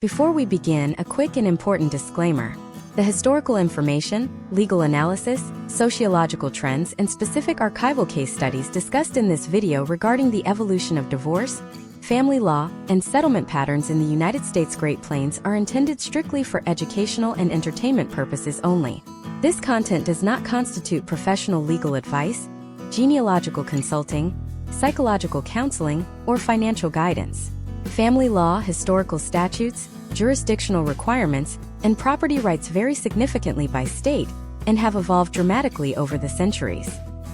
Before we begin, a quick and important disclaimer. The historical information, legal analysis, sociological trends, and specific archival case studies discussed in this video regarding the evolution of divorce, family law, and settlement patterns in the United States Great Plains are intended strictly for educational and entertainment purposes only. This content does not constitute professional legal advice, genealogical consulting, psychological counseling, or financial guidance. Family law, historical statutes, jurisdictional requirements, and property rights vary significantly by state and have evolved dramatically over the centuries.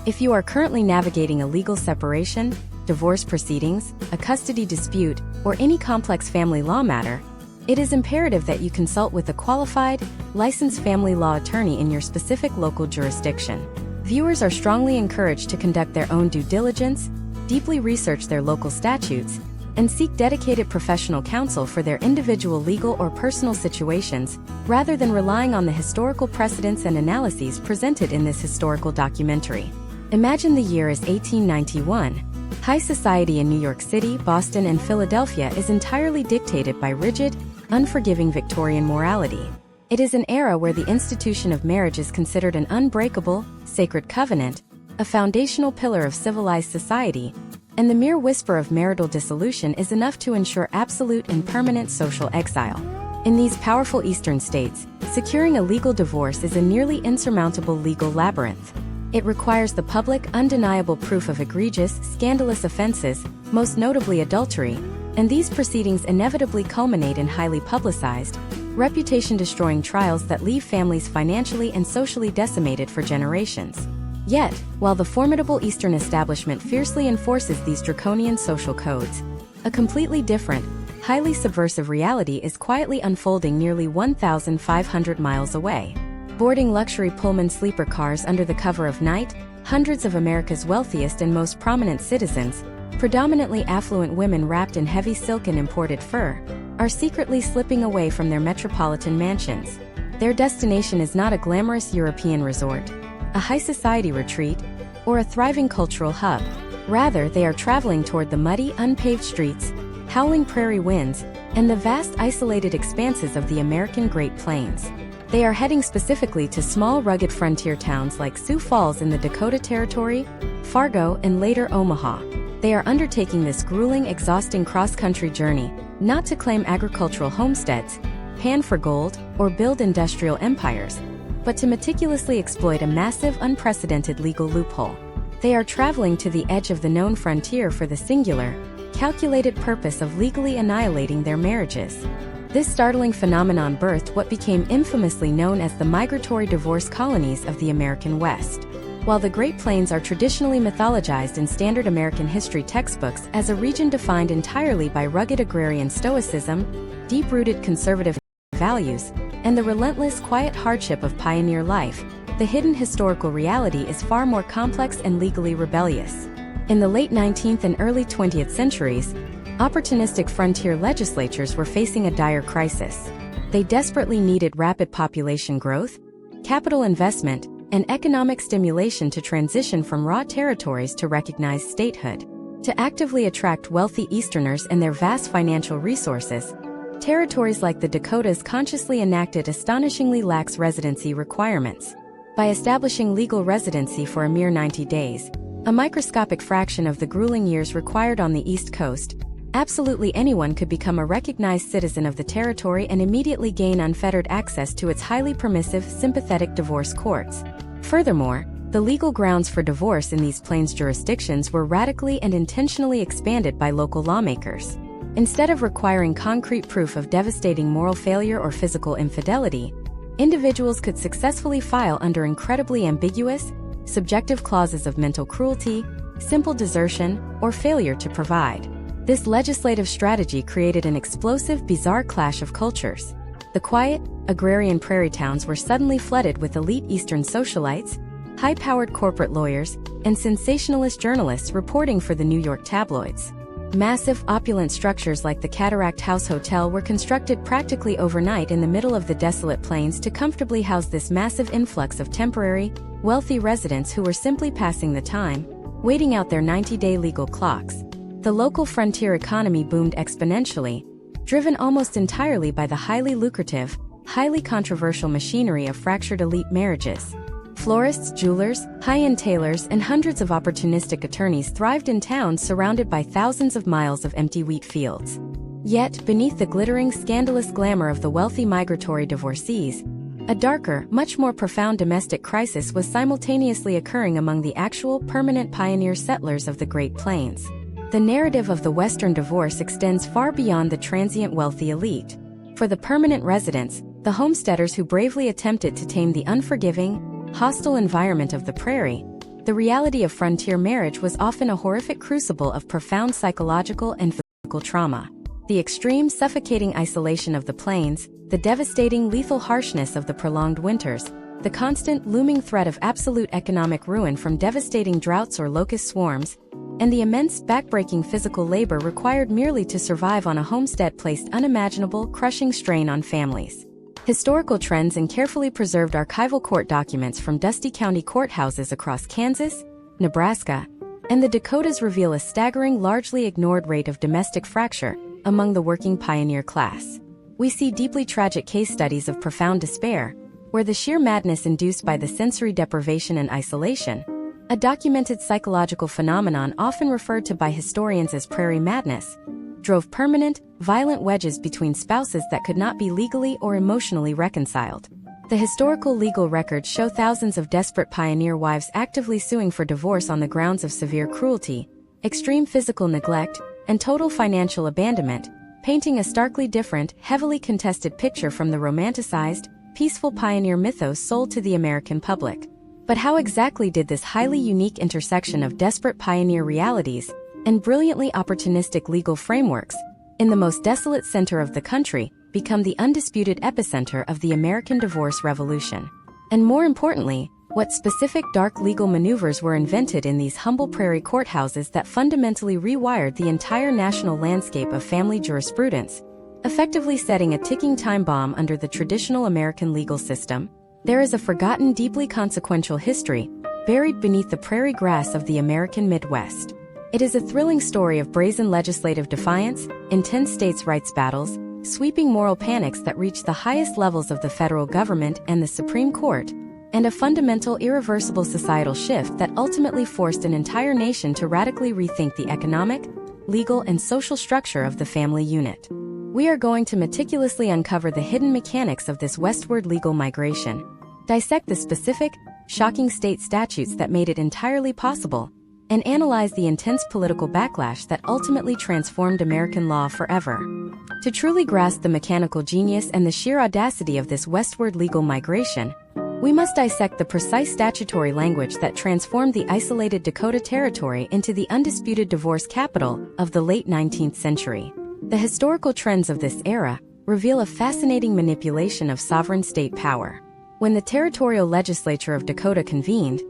If you are currently navigating a legal separation, divorce proceedings, a custody dispute, or any complex family law matter, it is imperative that you consult with a qualified, licensed family law attorney in your specific local jurisdiction. Viewers are strongly encouraged to conduct their own due diligence, deeply research their local statutes, and seek dedicated professional counsel for their individual legal or personal situations, rather than relying on the historical precedents and analyses presented in this historical documentary. Imagine the year as 1891. High society in New York City, Boston, and Philadelphia is entirely dictated by rigid, unforgiving Victorian morality. It is an era where the institution of marriage is considered an unbreakable, sacred covenant, a foundational pillar of civilized society, and the mere whisper of marital dissolution is enough to ensure absolute and permanent social exile. In these powerful eastern states, securing a legal divorce is a nearly insurmountable legal labyrinth. It requires the public, undeniable proof of egregious, scandalous offenses, most notably adultery, and these proceedings inevitably culminate in highly publicized, reputation-destroying trials that leave families financially and socially decimated for generations. Yet, while the formidable Eastern establishment fiercely enforces these draconian social codes, a completely different, highly subversive reality is quietly unfolding nearly 1,500 miles away. Boarding luxury Pullman sleeper cars under the cover of night, hundreds of America's wealthiest and most prominent citizens, predominantly affluent women wrapped in heavy silk and imported fur, are secretly slipping away from their metropolitan mansions. Their destination is not a glamorous European resort, a high society retreat, or a thriving cultural hub. Rather, they are traveling toward the muddy, unpaved streets, howling prairie winds, and the vast isolated expanses of the American Great Plains. They are heading specifically to small rugged frontier towns like Sioux Falls in the Dakota Territory, Fargo, and later Omaha. They are undertaking this grueling, exhausting cross-country journey, not to claim agricultural homesteads, pan for gold, or build industrial empires, but to meticulously exploit a massive, unprecedented legal loophole. They are traveling to the edge of the known frontier for the singular, calculated purpose of legally annihilating their marriages. This startling phenomenon birthed what became infamously known as the migratory divorce colonies of the American West. While the Great Plains are traditionally mythologized in standard American history textbooks as a region defined entirely by rugged agrarian stoicism, deep-rooted conservative values, and the relentless quiet hardship of pioneer life, the hidden historical reality is far more complex and legally rebellious. In the late 19th and early 20th centuries, opportunistic frontier legislatures were facing a dire crisis. They desperately needed rapid population growth, capital investment, and economic stimulation to transition from raw territories to recognized statehood. To actively attract wealthy Easterners and their vast financial resources, territories like the Dakotas consciously enacted astonishingly lax residency requirements. By establishing legal residency for a mere 90 days, a microscopic fraction of the grueling years required on the East Coast, absolutely anyone could become a recognized citizen of the territory and immediately gain unfettered access to its highly permissive, sympathetic divorce courts. Furthermore, the legal grounds for divorce in these plains jurisdictions were radically and intentionally expanded by local lawmakers. Instead of requiring concrete proof of devastating moral failure or physical infidelity, individuals could successfully file under incredibly ambiguous, subjective clauses of mental cruelty, simple desertion, or failure to provide. This legislative strategy created an explosive, bizarre clash of cultures. The quiet, agrarian prairie towns were suddenly flooded with elite Eastern socialites, high-powered corporate lawyers, and sensationalist journalists reporting for the New York tabloids. Massive, opulent structures like the Cataract House Hotel were constructed practically overnight in the middle of the desolate plains to comfortably house this massive influx of temporary, wealthy residents who were simply passing the time, waiting out their 90-day legal clocks. The local frontier economy boomed exponentially, driven almost entirely by the highly lucrative, highly controversial machinery of fractured elite marriages. Florists, jewelers, high-end tailors, and hundreds of opportunistic attorneys thrived in towns surrounded by thousands of miles of empty wheat fields. Yet, beneath the glittering, scandalous glamour of the wealthy migratory divorcees, a darker, much more profound domestic crisis was simultaneously occurring among the actual, permanent pioneer settlers of the Great Plains. The narrative of the Western divorce extends far beyond the transient wealthy elite. For the permanent residents, the homesteaders who bravely attempted to tame the unforgiving, hostile environment of the prairie, the reality of frontier marriage was often a horrific crucible of profound psychological and physical trauma. The extreme, suffocating isolation of the plains, the devastating, lethal harshness of the prolonged winters, the constant, looming threat of absolute economic ruin from devastating droughts or locust swarms, and the immense, backbreaking physical labor required merely to survive on a homestead placed unimaginable, crushing strain on families. Historical trends and carefully preserved archival court documents from dusty county courthouses across Kansas, Nebraska, and the Dakotas reveal a staggering, largely ignored rate of domestic fracture among the working pioneer class. We see deeply tragic case studies of profound despair, where the sheer madness induced by the sensory deprivation and isolation, a documented psychological phenomenon often referred to by historians as prairie madness, drove permanent, violent wedges between spouses that could not be legally or emotionally reconciled. The historical legal records show thousands of desperate pioneer wives actively suing for divorce on the grounds of severe cruelty, extreme physical neglect, and total financial abandonment, painting a starkly different, heavily contested picture from the romanticized, peaceful pioneer mythos sold to the American public. But how exactly did this highly unique intersection of desperate pioneer realities and brilliantly opportunistic legal frameworks, in the most desolate center of the country, become the undisputed epicenter of the American divorce revolution? And more importantly, what specific dark legal maneuvers were invented in these humble prairie courthouses that fundamentally rewired the entire national landscape of family jurisprudence, effectively setting a ticking time bomb under the traditional American legal system? There is a forgotten, deeply consequential history buried beneath the prairie grass of the American Midwest. It is a thrilling story of brazen legislative defiance, intense states' rights battles, sweeping moral panics that reached the highest levels of the federal government and the Supreme Court, and a fundamental, irreversible societal shift that ultimately forced an entire nation to radically rethink the economic, legal, and social structure of the family unit. We are going to meticulously uncover the hidden mechanics of this westward legal migration, dissect the specific, shocking state statutes that made it entirely possible, and analyze the intense political backlash that ultimately transformed American law forever. To truly grasp the mechanical genius and the sheer audacity of this westward legal migration, we must dissect the precise statutory language that transformed the isolated Dakota Territory into the undisputed divorce capital of the late 19th century. The historical trends of this era reveal a fascinating manipulation of sovereign state power. When the territorial legislature of Dakota convened,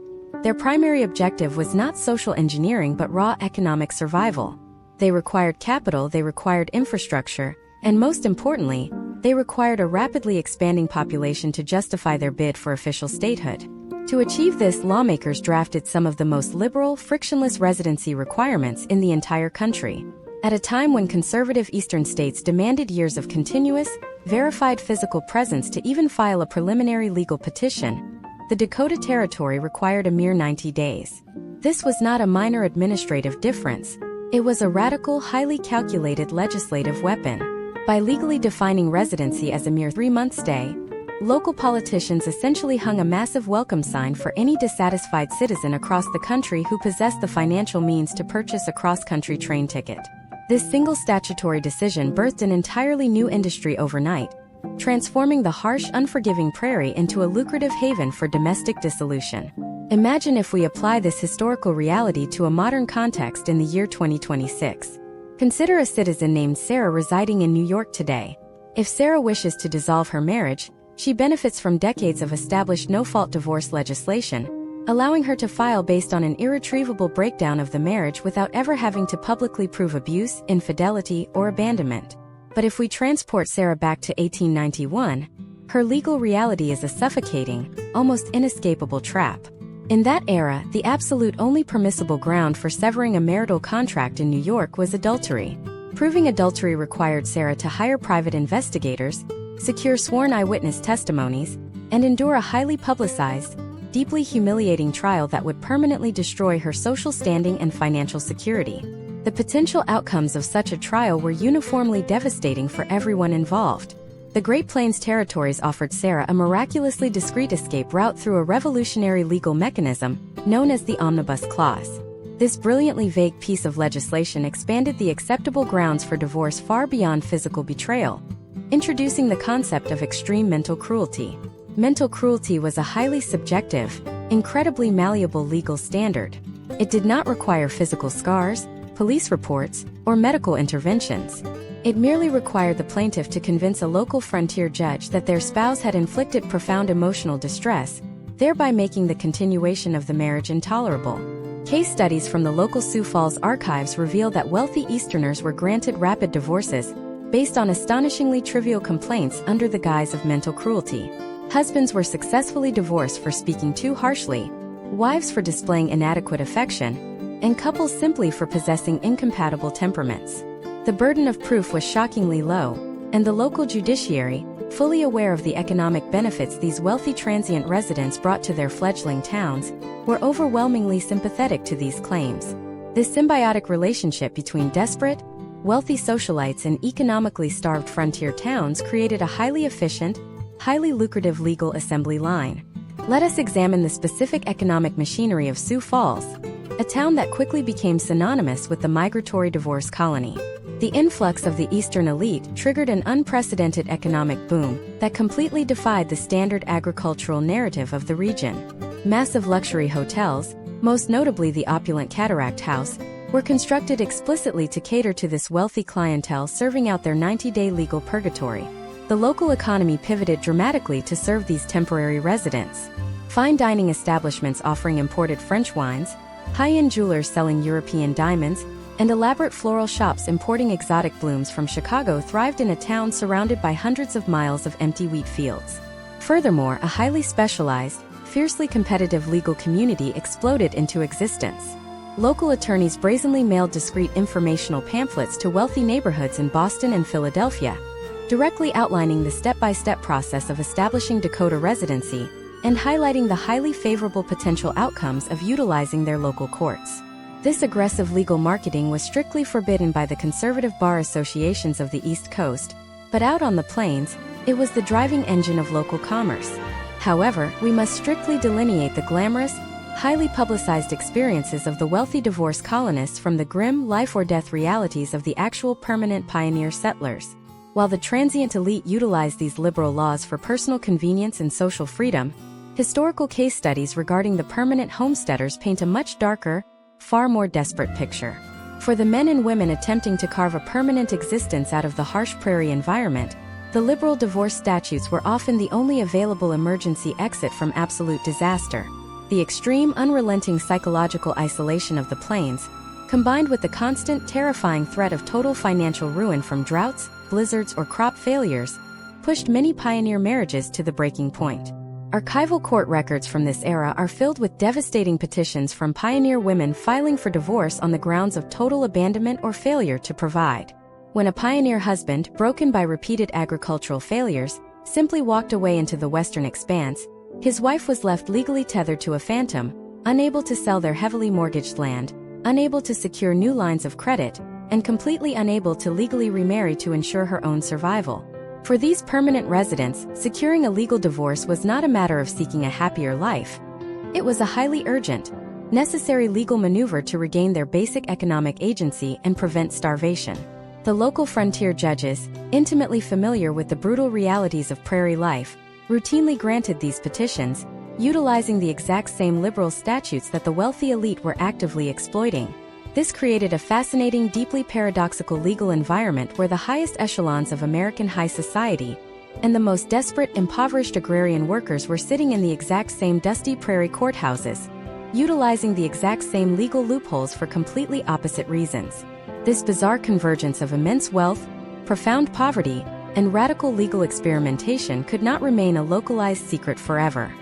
their primary objective was not social engineering but raw economic survival. They required capital, they required infrastructure, and most importantly, they required a rapidly expanding population to justify their bid for official statehood. To achieve this, lawmakers drafted some of the most liberal, frictionless residency requirements in the entire country. At a time when conservative eastern states demanded years of continuous, verified physical presence to even file a preliminary legal petition, the Dakota Territory required a mere 90 days. This was not a minor administrative difference. It was a radical, highly calculated legislative weapon. By legally defining residency as a mere 3-month stay, local politicians essentially hung a massive welcome sign for any dissatisfied citizen across the country who possessed the financial means to purchase a cross-country train ticket. This single statutory decision birthed an entirely new industry overnight, transforming the harsh, unforgiving prairie into a lucrative haven for domestic dissolution. Imagine if we apply this historical reality to a modern context in the year 2026. Consider a citizen named Sarah residing in New York today. If Sarah wishes to dissolve her marriage, she benefits from decades of established no-fault divorce legislation, allowing her to file based on an irretrievable breakdown of the marriage without ever having to publicly prove abuse, infidelity, or abandonment. But if we transport Sarah back to 1891, her legal reality is a suffocating, almost inescapable trap. In that era, the absolute only permissible ground for severing a marital contract in New York was adultery. Proving adultery required Sarah to hire private investigators, secure sworn eyewitness testimonies, and endure a highly publicized, deeply humiliating trial that would permanently destroy her social standing and financial security. The potential outcomes of such a trial were uniformly devastating for everyone involved. The Great Plains territories offered Sarah a miraculously discreet escape route through a revolutionary legal mechanism known as the Omnibus Clause. This brilliantly vague piece of legislation expanded the acceptable grounds for divorce far beyond physical betrayal, introducing the concept of extreme mental cruelty. Mental cruelty was a highly subjective, incredibly malleable legal standard. It did not require physical scars, police reports, or medical interventions. It merely required the plaintiff to convince a local frontier judge that their spouse had inflicted profound emotional distress, thereby making the continuation of the marriage intolerable. Case studies from the local Sioux Falls archives reveal that wealthy Easterners were granted rapid divorces based on astonishingly trivial complaints under the guise of mental cruelty. Husbands were successfully divorced for speaking too harshly, wives for displaying inadequate affection, and couples simply for possessing incompatible temperaments. The burden of proof was shockingly low, and the local judiciary, fully aware of the economic benefits these wealthy transient residents brought to their fledgling towns, were overwhelmingly sympathetic to these claims. This symbiotic relationship between desperate, wealthy socialites and economically starved frontier towns created a highly efficient, highly lucrative legal assembly line. Let us examine the specific economic machinery of Sioux Falls, a town that quickly became synonymous with the migratory divorce colony. The influx of the Eastern elite triggered an unprecedented economic boom that completely defied the standard agricultural narrative of the region. Massive luxury hotels, most notably the opulent Cataract House, were constructed explicitly to cater to this wealthy clientele serving out their 90-day legal purgatory. The local economy pivoted dramatically to serve these temporary residents. Fine dining establishments offering imported French wines, high-end jewelers selling European diamonds, and elaborate floral shops importing exotic blooms from Chicago thrived in a town surrounded by hundreds of miles of empty wheat fields. Furthermore, a highly specialized, fiercely competitive legal community exploded into existence. Local attorneys brazenly mailed discreet informational pamphlets to wealthy neighborhoods in Boston and Philadelphia, directly outlining the step-by-step process of establishing Dakota residency and highlighting the highly favorable potential outcomes of utilizing their local courts. This aggressive legal marketing was strictly forbidden by the conservative bar associations of the East Coast, but out on the plains, it was the driving engine of local commerce. However, we must strictly delineate the glamorous, highly publicized experiences of the wealthy divorce colonists from the grim life-or-death realities of the actual permanent pioneer settlers. While the transient elite utilized these liberal laws for personal convenience and social freedom, historical case studies regarding the permanent homesteaders paint a much darker, far more desperate picture. For the men and women attempting to carve a permanent existence out of the harsh prairie environment, the liberal divorce statutes were often the only available emergency exit from absolute disaster. The extreme, unrelenting psychological isolation of the plains, combined with the constant, terrifying threat of total financial ruin from droughts, blizzards, or crop failures, pushed many pioneer marriages to the breaking point. Archival court records from this era are filled with devastating petitions from pioneer women filing for divorce on the grounds of total abandonment or failure to provide. When a pioneer husband, broken by repeated agricultural failures, simply walked away into the western expanse, his wife was left legally tethered to a phantom, unable to sell their heavily mortgaged land, unable to secure new lines of credit, and completely unable to legally remarry to ensure her own survival. For these permanent residents, securing a legal divorce was not a matter of seeking a happier life. It was a highly urgent, necessary legal maneuver to regain their basic economic agency and prevent starvation. The local frontier judges, intimately familiar with the brutal realities of prairie life, routinely granted these petitions, utilizing the exact same liberal statutes that the wealthy elite were actively exploiting. This created a fascinating, deeply paradoxical legal environment where the highest echelons of American high society and the most desperate, impoverished agrarian workers were sitting in the exact same dusty prairie courthouses, utilizing the exact same legal loopholes for completely opposite reasons. This bizarre convergence of immense wealth, profound poverty, and radical legal experimentation could not remain a localized secret forever.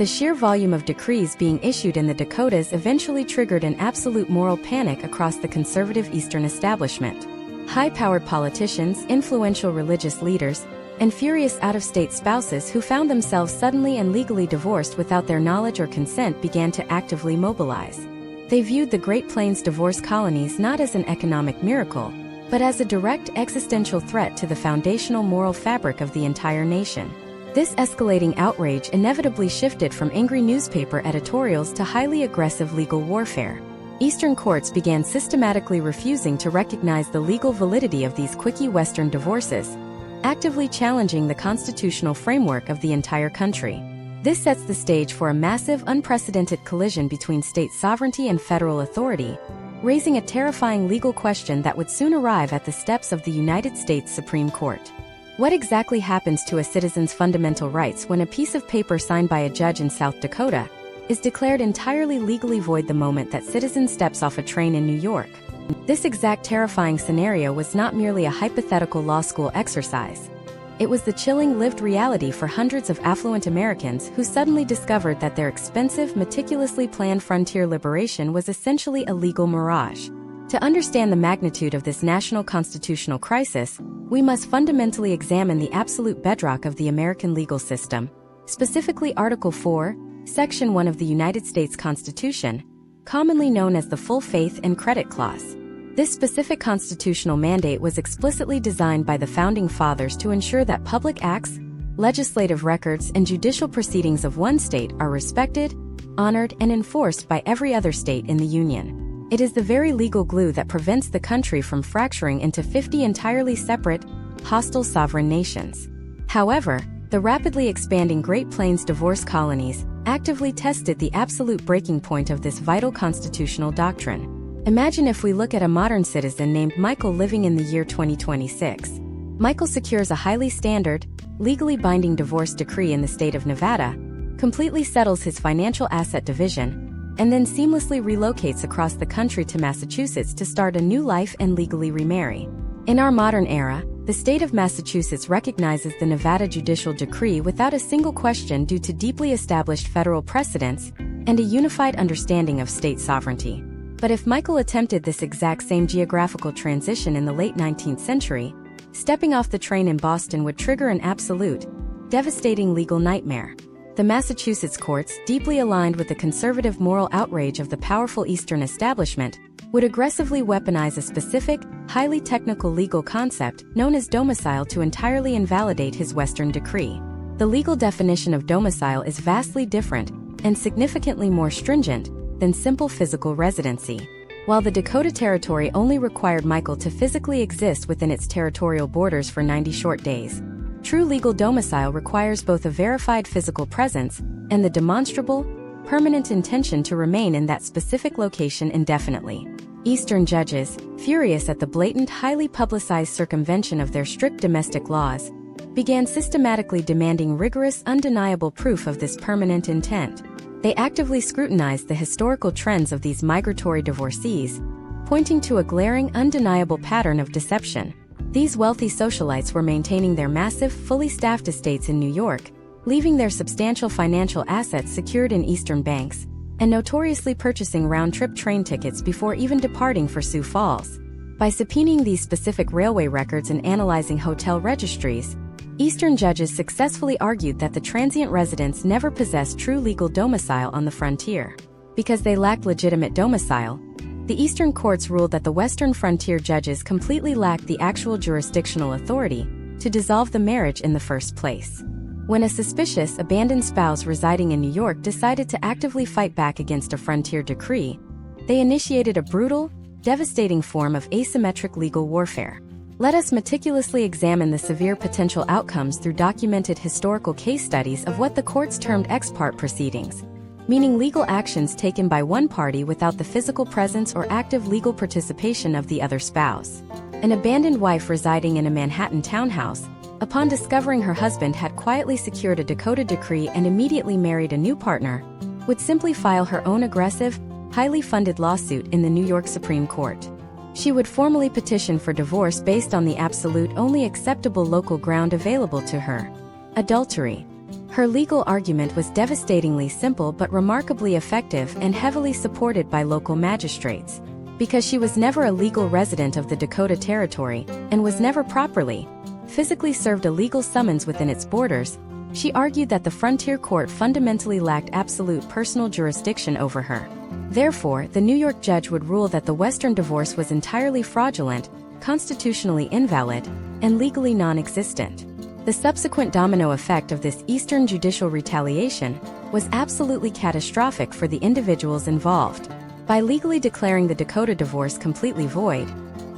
The sheer volume of decrees being issued in the Dakotas eventually triggered an absolute moral panic across the conservative Eastern establishment. high-powered politicians, influential religious leaders, and furious out-of-state spouses who found themselves suddenly and legally divorced without their knowledge or consent began to actively mobilize. They viewed the Great Plains divorce colonies not as an economic miracle, but as a direct existential threat to the foundational moral fabric of the entire nation. This escalating outrage inevitably shifted from angry newspaper editorials to highly aggressive legal warfare. Eastern courts began systematically refusing to recognize the legal validity of these quickie Western divorces, actively challenging the constitutional framework of the entire country. This sets the stage for a massive, unprecedented collision between state sovereignty and federal authority, raising a terrifying legal question that would soon arrive at the steps of the United States Supreme Court. What exactly happens to a citizen's fundamental rights when a piece of paper signed by a judge in South Dakota is declared entirely legally void the moment that citizen steps off a train in New York? This exact terrifying scenario was not merely a hypothetical law school exercise. It was the chilling lived reality for hundreds of affluent Americans who suddenly discovered that their expensive, meticulously planned frontier liberation was essentially a legal mirage. To understand the magnitude of this national constitutional crisis, we must fundamentally examine the absolute bedrock of the American legal system, specifically Article 4, Section 1 of the United States Constitution, commonly known as the Full Faith and Credit Clause. This specific constitutional mandate was explicitly designed by the Founding Fathers to ensure that public acts, legislative records, and judicial proceedings of one state are respected, honored, and enforced by every other state in the Union. It is the very legal glue that prevents the country from fracturing into 50 entirely separate, hostile sovereign nations. However, the rapidly expanding Great Plains divorce colonies actively tested the absolute breaking point of this vital constitutional doctrine. Imagine if we look at a modern citizen named Michael living in the year 2026. Michael secures a highly standard, legally binding divorce decree in the state of Nevada, completely settles his financial asset division, and then seamlessly relocates across the country to Massachusetts to start a new life and legally remarry. In our modern era, the state of Massachusetts recognizes the Nevada judicial decree without a single question due to deeply established federal precedents and a unified understanding of state sovereignty. But if Michael attempted this exact same geographical transition in the late 19th century, stepping off the train in Boston would trigger an absolute, devastating legal nightmare. The Massachusetts courts, deeply aligned with the conservative moral outrage of the powerful Eastern establishment, would aggressively weaponize a specific, highly technical legal concept known as domicile to entirely invalidate his Western decree. The legal definition of domicile is vastly different and significantly more stringent than simple physical residency. While the Dakota Territory only required Michael to physically exist within its territorial borders for 90 short days, true legal domicile requires both a verified physical presence and the demonstrable, permanent intention to remain in that specific location indefinitely. Eastern judges, furious at the blatant, highly publicized circumvention of their strict domestic laws, began systematically demanding rigorous, undeniable proof of this permanent intent. They actively scrutinized the historical trends of these migratory divorcees, pointing to a glaring, undeniable pattern of deception. These wealthy socialites were maintaining their massive, fully staffed estates in New York, leaving their substantial financial assets secured in Eastern banks, and notoriously purchasing round-trip train tickets before even departing for Sioux Falls. By subpoenaing these specific railway records and analyzing hotel registries, Eastern judges successfully argued that the transient residents never possessed true legal domicile on the frontier. Because they lacked legitimate domicile, the Eastern courts ruled that the Western frontier judges completely lacked the actual jurisdictional authority to dissolve the marriage in the first place. When a suspicious, abandoned spouse residing in New York decided to actively fight back against a frontier decree, they initiated a brutal, devastating form of asymmetric legal warfare. Let us meticulously examine the severe potential outcomes through documented historical case studies of what the courts termed ex parte proceedings, meaning legal actions taken by one party without the physical presence or active legal participation of the other spouse. An abandoned wife residing in a Manhattan townhouse, upon discovering her husband had quietly secured a Dakota decree and immediately married a new partner, would simply file her own aggressive, highly funded lawsuit in the New York Supreme Court. She would formally petition for divorce based on the absolute only acceptable local ground available to her: adultery. Her legal argument was devastatingly simple but remarkably effective and heavily supported by local magistrates. Because she was never a legal resident of the Dakota Territory and was never properly, physically served a legal summons within its borders, she argued that the frontier court fundamentally lacked absolute personal jurisdiction over her. Therefore, the New York judge would rule that the Western divorce was entirely fraudulent, constitutionally invalid, and legally non-existent. The subsequent domino effect of this Eastern judicial retaliation was absolutely catastrophic for the individuals involved. By legally declaring the Dakota divorce completely void,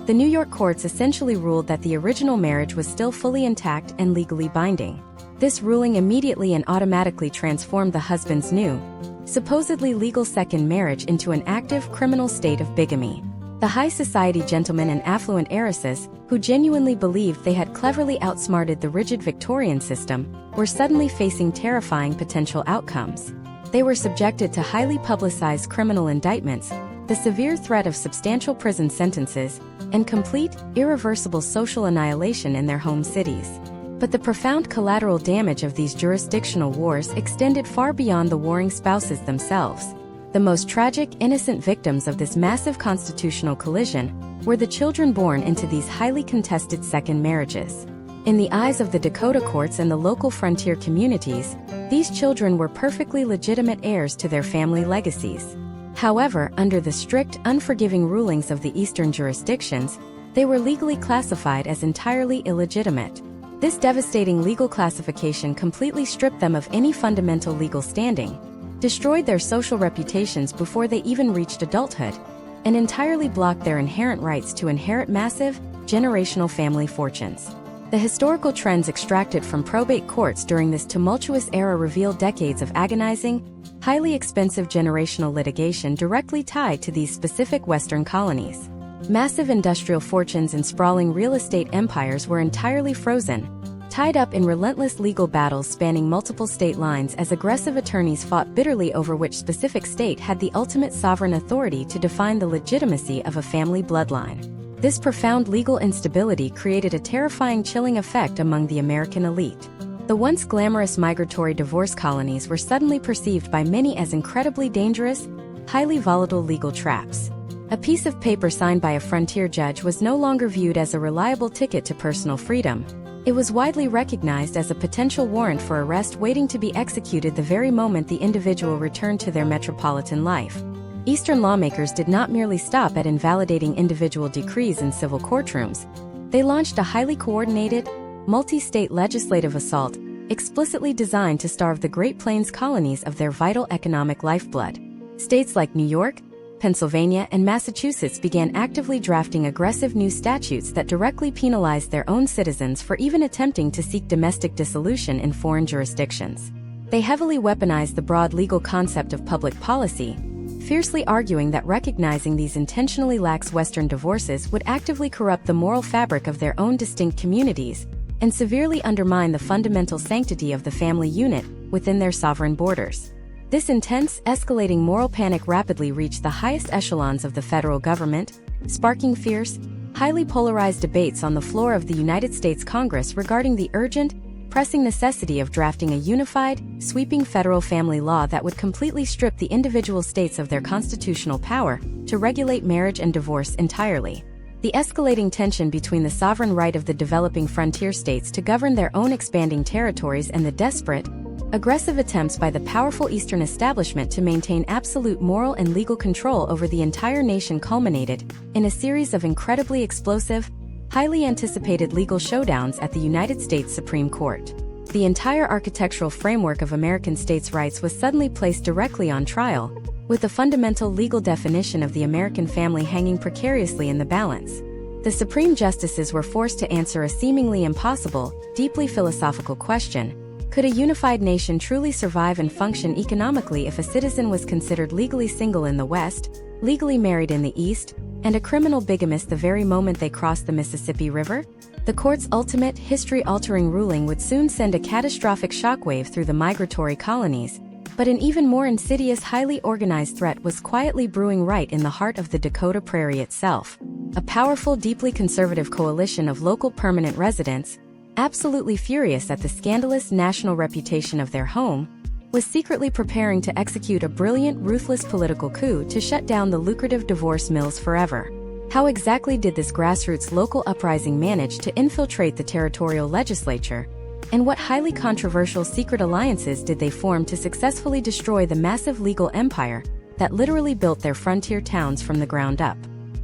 the New York courts essentially ruled that the original marriage was still fully intact and legally binding. This ruling immediately and automatically transformed the husband's new, supposedly legal second marriage into an active criminal state of bigamy. The high society gentlemen and affluent heiresses, who genuinely believed they had cleverly outsmarted the rigid Victorian system, were suddenly facing terrifying potential outcomes. They were subjected to highly publicized criminal indictments, the severe threat of substantial prison sentences, and complete, irreversible social annihilation in their home cities. But the profound collateral damage of these jurisdictional wars extended far beyond the warring spouses themselves. The most tragic, innocent victims of this massive constitutional collision were the children born into these highly contested second marriages. In the eyes of the Dakota courts and the local frontier communities, these children were perfectly legitimate heirs to their family legacies. However, under the strict, unforgiving rulings of the Eastern jurisdictions, they were legally classified as entirely illegitimate. This devastating legal classification completely stripped them of any fundamental legal standing, destroyed their social reputations before they even reached adulthood, and entirely blocked their inherent rights to inherit massive, generational family fortunes. The historical trends extracted from probate courts during this tumultuous era reveal decades of agonizing, highly expensive generational litigation directly tied to these specific Western colonies. Massive industrial fortunes and sprawling real estate empires were entirely frozen, tied up in relentless legal battles spanning multiple state lines as aggressive attorneys fought bitterly over which specific state had the ultimate sovereign authority to define the legitimacy of a family bloodline. This profound legal instability created a terrifying chilling effect among the American elite. The once glamorous migratory divorce colonies were suddenly perceived by many as incredibly dangerous, highly volatile legal traps. A piece of paper signed by a frontier judge was no longer viewed as a reliable ticket to personal freedom. It was widely recognized as a potential warrant for arrest waiting to be executed the very moment the individual returned to their metropolitan life. Eastern lawmakers did not merely stop at invalidating individual decrees in civil courtrooms. They launched a highly coordinated, multi-state legislative assault, explicitly designed to starve the Great Plains colonies of their vital economic lifeblood. States like New York, Pennsylvania, and Massachusetts began actively drafting aggressive new statutes that directly penalized their own citizens for even attempting to seek domestic dissolution in foreign jurisdictions. They heavily weaponized the broad legal concept of public policy, fiercely arguing that recognizing these intentionally lax Western divorces would actively corrupt the moral fabric of their own distinct communities and severely undermine the fundamental sanctity of the family unit within their sovereign borders. This intense, escalating moral panic rapidly reached the highest echelons of the federal government, sparking fierce, highly polarized debates on the floor of the United States Congress regarding the urgent, pressing necessity of drafting a unified, sweeping federal family law that would completely strip the individual states of their constitutional power to regulate marriage and divorce entirely. The escalating tension between the sovereign right of the developing frontier states to govern their own expanding territories and the desperate, aggressive attempts by the powerful Eastern establishment to maintain absolute moral and legal control over the entire nation culminated in a series of incredibly explosive, highly anticipated legal showdowns at the United States Supreme Court. The entire architectural framework of American states' rights was suddenly placed directly on trial, with the fundamental legal definition of the American family hanging precariously in the balance. The Supreme Justices were forced to answer a seemingly impossible, deeply philosophical question: could a unified nation truly survive and function economically if a citizen was considered legally single in the West, legally married in the East, and a criminal bigamist the very moment they crossed the Mississippi River? The court's ultimate, history-altering ruling would soon send a catastrophic shockwave through the migratory colonies, but an even more insidious, highly organized threat was quietly brewing right in the heart of the Dakota Prairie itself. A powerful, deeply conservative coalition of local permanent residents, absolutely furious at the scandalous national reputation of their home, was secretly preparing to execute a brilliant, ruthless political coup to shut down the lucrative divorce mills forever. How exactly did this grassroots local uprising manage to infiltrate the territorial legislature? And what highly controversial secret alliances did they form to successfully destroy the massive legal empire that literally built their frontier towns from the ground up?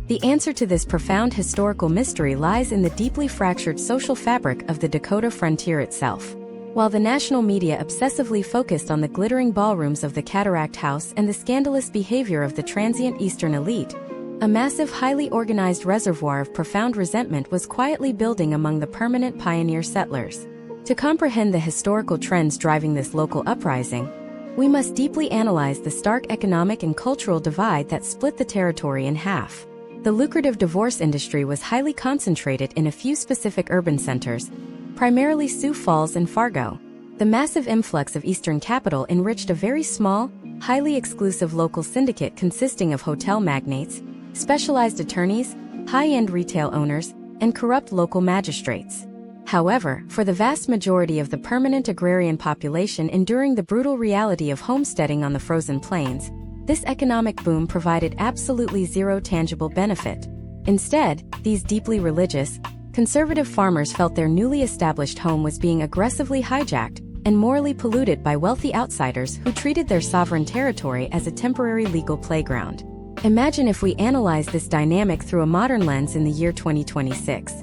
The answer to this profound historical mystery lies in the deeply fractured social fabric of the Dakota frontier itself. While the national media obsessively focused on the glittering ballrooms of the Cataract House and the scandalous behavior of the transient Eastern elite, a massive, highly organized reservoir of profound resentment was quietly building among the permanent pioneer settlers. To comprehend the historical trends driving this local uprising, we must deeply analyze the stark economic and cultural divide that split the territory in half. The lucrative divorce industry was highly concentrated in a few specific urban centers, primarily Sioux Falls and Fargo. The massive influx of Eastern capital enriched a very small, highly exclusive local syndicate consisting of hotel magnates, specialized attorneys, high-end retail owners, and corrupt local magistrates. However, for the vast majority of the permanent agrarian population enduring the brutal reality of homesteading on the frozen plains, this economic boom provided absolutely zero tangible benefit. Instead, these deeply religious, conservative farmers felt their newly established home was being aggressively hijacked and morally polluted by wealthy outsiders who treated their sovereign territory as a temporary legal playground. Imagine if we analyze this dynamic through a modern lens in the year 2026.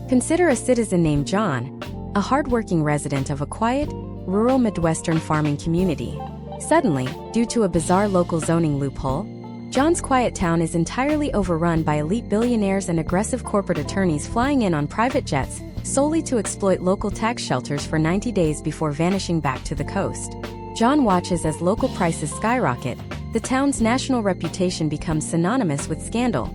Consider a citizen named John, a hardworking resident of a quiet, rural Midwestern farming community. Suddenly, due to a bizarre local zoning loophole, John's quiet town is entirely overrun by elite billionaires and aggressive corporate attorneys flying in on private jets solely to exploit local tax shelters for 90 days before vanishing back to the coast. John watches as local prices skyrocket, the town's national reputation becomes synonymous with scandal,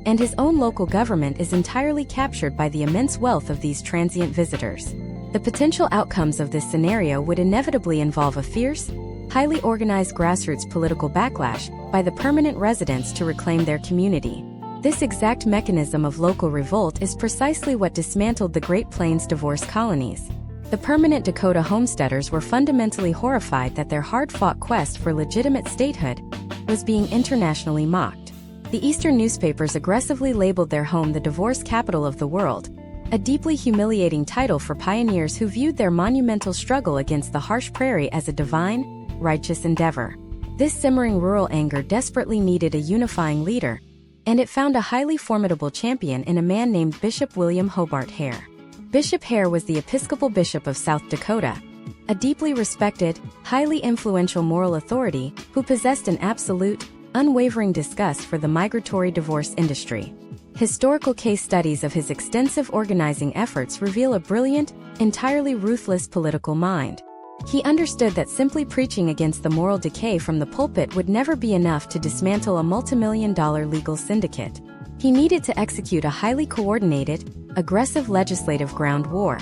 and his own local government is entirely captured by the immense wealth of these transient visitors. The potential outcomes of this scenario would inevitably involve a fierce, highly organized grassroots political backlash by the permanent residents to reclaim their community. This exact mechanism of local revolt is precisely what dismantled the Great Plains divorce colonies. The permanent Dakota homesteaders were fundamentally horrified that their hard-fought quest for legitimate statehood was being internationally mocked. The Eastern newspapers aggressively labeled their home the divorce capital of the world, a deeply humiliating title for pioneers who viewed their monumental struggle against the harsh prairie as a divine, righteous endeavor. This simmering rural anger desperately needed a unifying leader, and it found a highly formidable champion in a man named Bishop William Hobart Hare. Bishop Hare was the Episcopal Bishop of South Dakota, a deeply respected, highly influential moral authority who possessed an absolute, unwavering disgust for the migratory divorce industry. Historical case studies of his extensive organizing efforts reveal a brilliant, entirely ruthless political mind. He understood that simply preaching against the moral decay from the pulpit would never be enough to dismantle a multimillion-dollar legal syndicate. He needed to execute a highly coordinated, aggressive legislative ground war.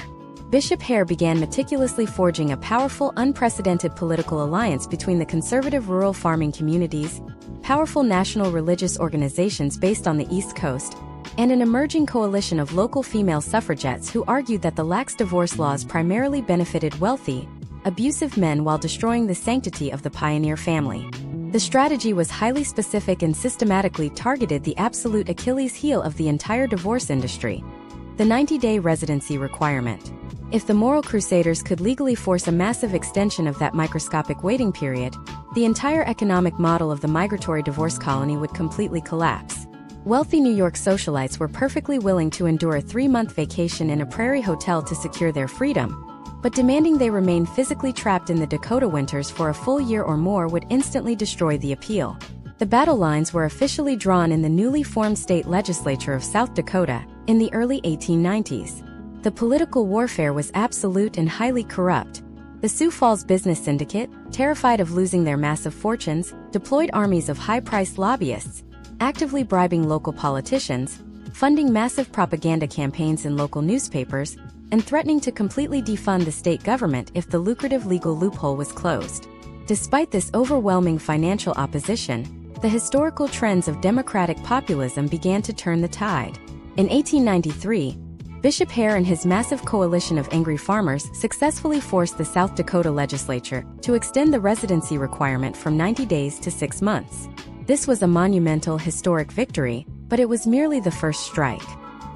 Bishop Hare began meticulously forging a powerful, unprecedented political alliance between the conservative rural farming communities, powerful national religious organizations based on the East Coast, and an emerging coalition of local female suffragettes who argued that the lax divorce laws primarily benefited wealthy, abusive men while destroying the sanctity of the pioneer family. The strategy was highly specific and systematically targeted the absolute Achilles heel of the entire divorce industry: the 90-day residency requirement. If the moral crusaders could legally force a massive extension of that microscopic waiting period, the entire economic model of the migratory divorce colony would completely collapse. Wealthy New York socialites were perfectly willing to endure a 3-month vacation in a prairie hotel to secure their freedom, but demanding they remain physically trapped in the Dakota winters for a full year or more would instantly destroy the appeal. The battle lines were officially drawn in the newly formed state legislature of South Dakota in the early 1890s. The political warfare was absolute and highly corrupt. The Sioux Falls business syndicate, terrified of losing their massive fortunes, deployed armies of high-priced lobbyists, actively bribing local politicians, funding massive propaganda campaigns in local newspapers, and threatening to completely defund the state government if the lucrative legal loophole was closed. Despite this overwhelming financial opposition, the historical trends of democratic populism began to turn the tide. In 1893, Bishop Hare and his massive coalition of angry farmers successfully forced the South Dakota legislature to extend the residency requirement from 90 days to 6 months. This was a monumental, historic victory, but it was merely the first strike.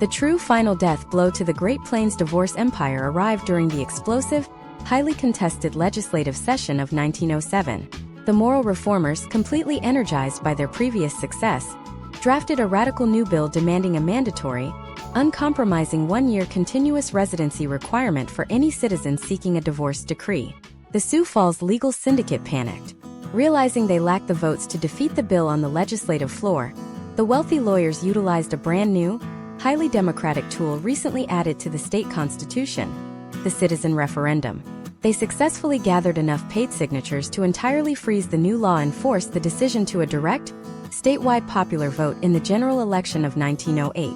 The true final death blow to the Great Plains divorce empire arrived during the explosive, highly contested legislative session of 1907. The moral reformers, completely energized by their previous success, drafted a radical new bill demanding a mandatory, uncompromising 1-year continuous residency requirement for any citizen seeking a divorce decree. The Sioux Falls legal syndicate panicked. Realizing they lacked the votes to defeat the bill on the legislative floor, the wealthy lawyers utilized a brand new, highly democratic tool recently added to the state constitution, the citizen referendum. They successfully gathered enough paid signatures to entirely freeze the new law and force the decision to a direct, statewide popular vote in the general election of 1908.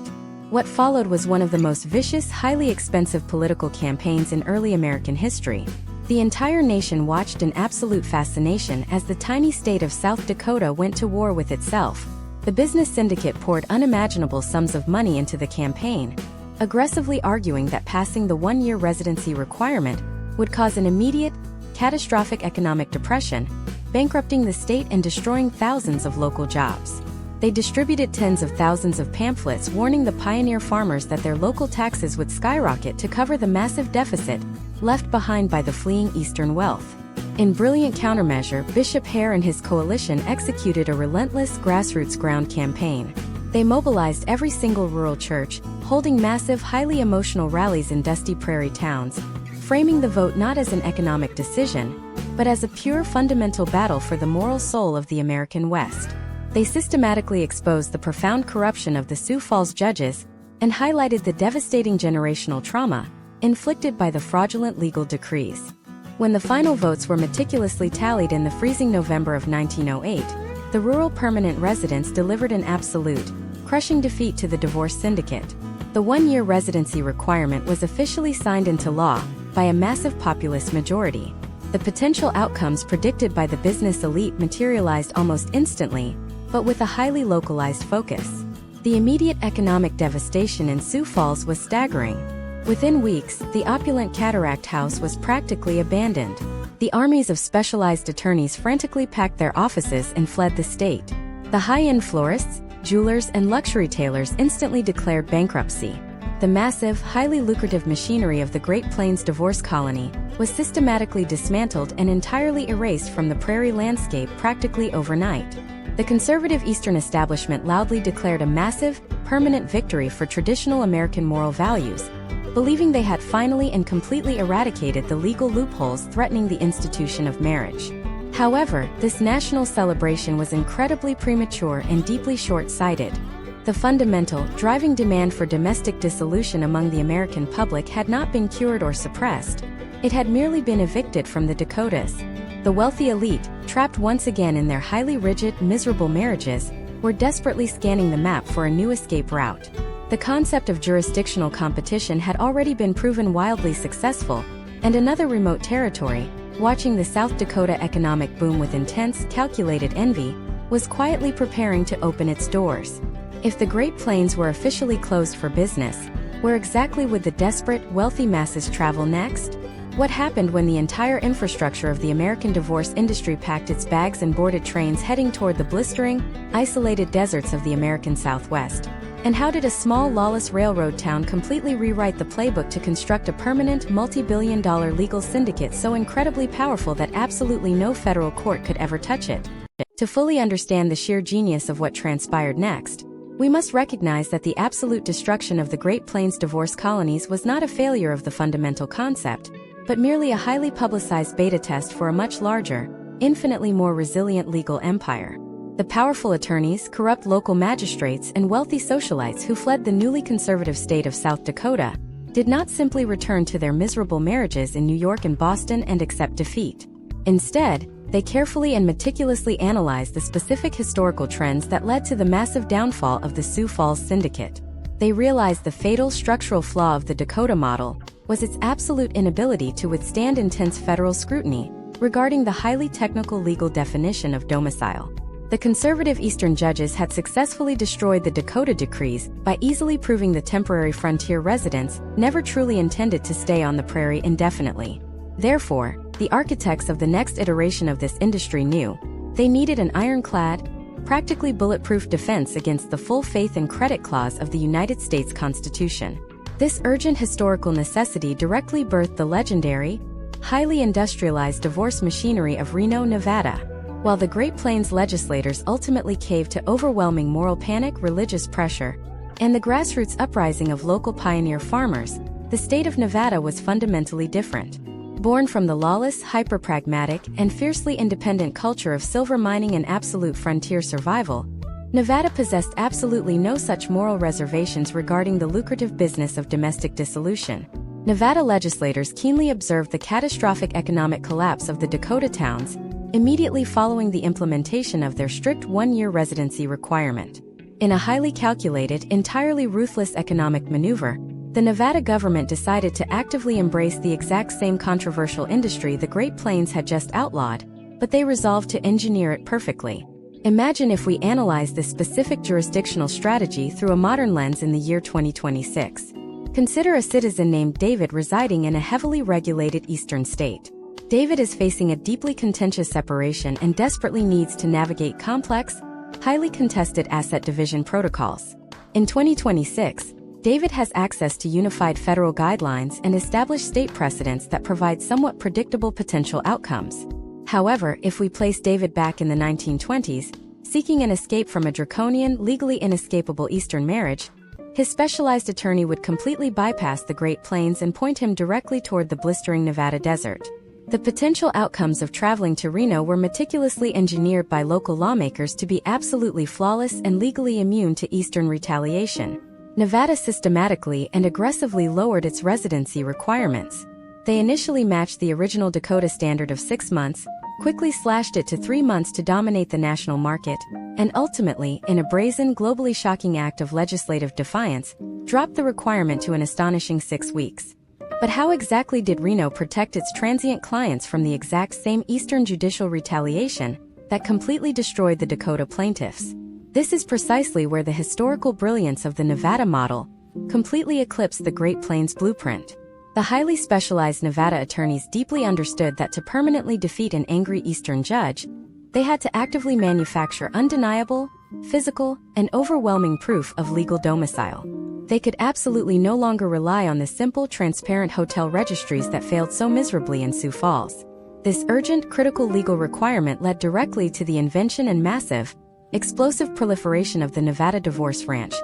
What followed was one of the most vicious, highly expensive political campaigns in early American history. The entire nation watched in absolute fascination as the tiny state of South Dakota went to war with itself. The business syndicate poured unimaginable sums of money into the campaign, aggressively arguing that passing the 1-year residency requirement would cause an immediate, catastrophic economic depression, bankrupting the state and destroying thousands of local jobs. They distributed tens of thousands of pamphlets warning the pioneer farmers that their local taxes would skyrocket to cover the massive deficit left behind by the fleeing Eastern wealth. In brilliant countermeasure, Bishop Hare and his coalition executed a relentless grassroots ground campaign. They mobilized every single rural church, holding massive, highly emotional rallies in dusty prairie towns, framing the vote not as an economic decision, but as a pure fundamental battle for the moral soul of the American West. They systematically exposed the profound corruption of the Sioux Falls judges and highlighted the devastating generational trauma inflicted by the fraudulent legal decrees. When the final votes were meticulously tallied in the freezing November of 1908, the rural permanent residents delivered an absolute, crushing defeat to the divorce syndicate. The 1-year residency requirement was officially signed into law by a massive populist majority. The potential outcomes predicted by the business elite materialized almost instantly, but with a highly localized focus. The immediate economic devastation in Sioux Falls was staggering. Within weeks, the opulent Cataract House was practically abandoned. The armies of specialized attorneys frantically packed their offices and fled the state. The high-end florists, jewelers, and luxury tailors instantly declared bankruptcy. The massive, highly lucrative machinery of the Great Plains divorce colony was systematically dismantled and entirely erased from the prairie landscape practically overnight. The conservative Eastern establishment loudly declared a massive, permanent victory for traditional American moral values, believing they had finally and completely eradicated the legal loopholes threatening the institution of marriage. However, this national celebration was incredibly premature and deeply short-sighted. The fundamental, driving demand for domestic dissolution among the American public had not been cured or suppressed. It had merely been evicted from the Dakotas. The wealthy elite, trapped once again in their highly rigid, miserable marriages, were desperately scanning the map for a new escape route. The concept of jurisdictional competition had already been proven wildly successful, and another remote territory, watching the South Dakota economic boom with intense, calculated envy, was quietly preparing to open its doors. If the Great Plains were officially closed for business, where exactly would the desperate, wealthy masses travel next? What happened when the entire infrastructure of the American divorce industry packed its bags and boarded trains heading toward the blistering, isolated deserts of the American Southwest? And how did a small, lawless railroad town completely rewrite the playbook to construct a permanent, multi-billion-dollar legal syndicate so incredibly powerful that absolutely no federal court could ever touch it? To fully understand the sheer genius of what transpired next, we must recognize that the absolute destruction of the Great Plains divorce colonies was not a failure of the fundamental concept, but merely a highly publicized beta test for a much larger, infinitely more resilient legal empire. The powerful attorneys, corrupt local magistrates, and wealthy socialites who fled the newly conservative state of South Dakota did not simply return to their miserable marriages in New York and Boston and accept defeat. Instead, they carefully and meticulously analyzed the specific historical trends that led to the massive downfall of the Sioux Falls Syndicate. They realized the fatal structural flaw of the Dakota model was its absolute inability to withstand intense federal scrutiny regarding the highly technical legal definition of domicile. The conservative Eastern judges had successfully destroyed the Dakota decrees by easily proving the temporary frontier residents never truly intended to stay on the prairie indefinitely. Therefore, the architects of the next iteration of this industry knew they needed an ironclad, practically bulletproof defense against the full faith and credit clause of the United States Constitution. This urgent historical necessity directly birthed the legendary, highly industrialized divorce machinery of Reno, Nevada. While the Great Plains legislators ultimately caved to overwhelming moral panic, religious pressure, and the grassroots uprising of local pioneer farmers, the state of Nevada was fundamentally different. Born from the lawless, hyper-pragmatic, and fiercely independent culture of silver mining and absolute frontier survival, Nevada possessed absolutely no such moral reservations regarding the lucrative business of domestic dissolution. Nevada legislators keenly observed the catastrophic economic collapse of the Dakota towns immediately following the implementation of their strict one-year residency requirement. In a highly calculated, entirely ruthless economic maneuver, the Nevada government decided to actively embrace the exact same controversial industry the Great Plains had just outlawed, but they resolved to engineer it perfectly. Imagine if we analyze this specific jurisdictional strategy through a modern lens in the year 2026. Consider a citizen named David residing in a heavily regulated eastern state. David is facing a deeply contentious separation and desperately needs to navigate complex, highly contested asset division protocols. In 2026, David has access to unified federal guidelines and established state precedents that provide somewhat predictable potential outcomes. However, if we place David back in the 1920s, seeking an escape from a draconian, legally inescapable Eastern marriage, his specialized attorney would completely bypass the Great Plains and point him directly toward the blistering Nevada desert. The potential outcomes of traveling to Reno were meticulously engineered by local lawmakers to be absolutely flawless and legally immune to Eastern retaliation. Nevada systematically and aggressively lowered its residency requirements. They initially matched the original Dakota standard of 6 months, quickly slashed it to 3 months to dominate the national market, and ultimately, in a brazen, globally shocking act of legislative defiance, dropped the requirement to an astonishing 6 weeks. But how exactly did Reno protect its transient clients from the exact same Eastern judicial retaliation that completely destroyed the Dakota plaintiffs? This is precisely where the historical brilliance of the Nevada model completely eclipsed the Great Plains blueprint. The highly specialized Nevada attorneys deeply understood that to permanently defeat an angry Eastern judge, they had to actively manufacture undeniable, physical, and overwhelming proof of legal domicile. They could absolutely no longer rely on the simple, transparent hotel registries that failed so miserably in Sioux Falls. This urgent, critical legal requirement led directly to the invention and massive, explosive proliferation of the Nevada Divorce Ranch,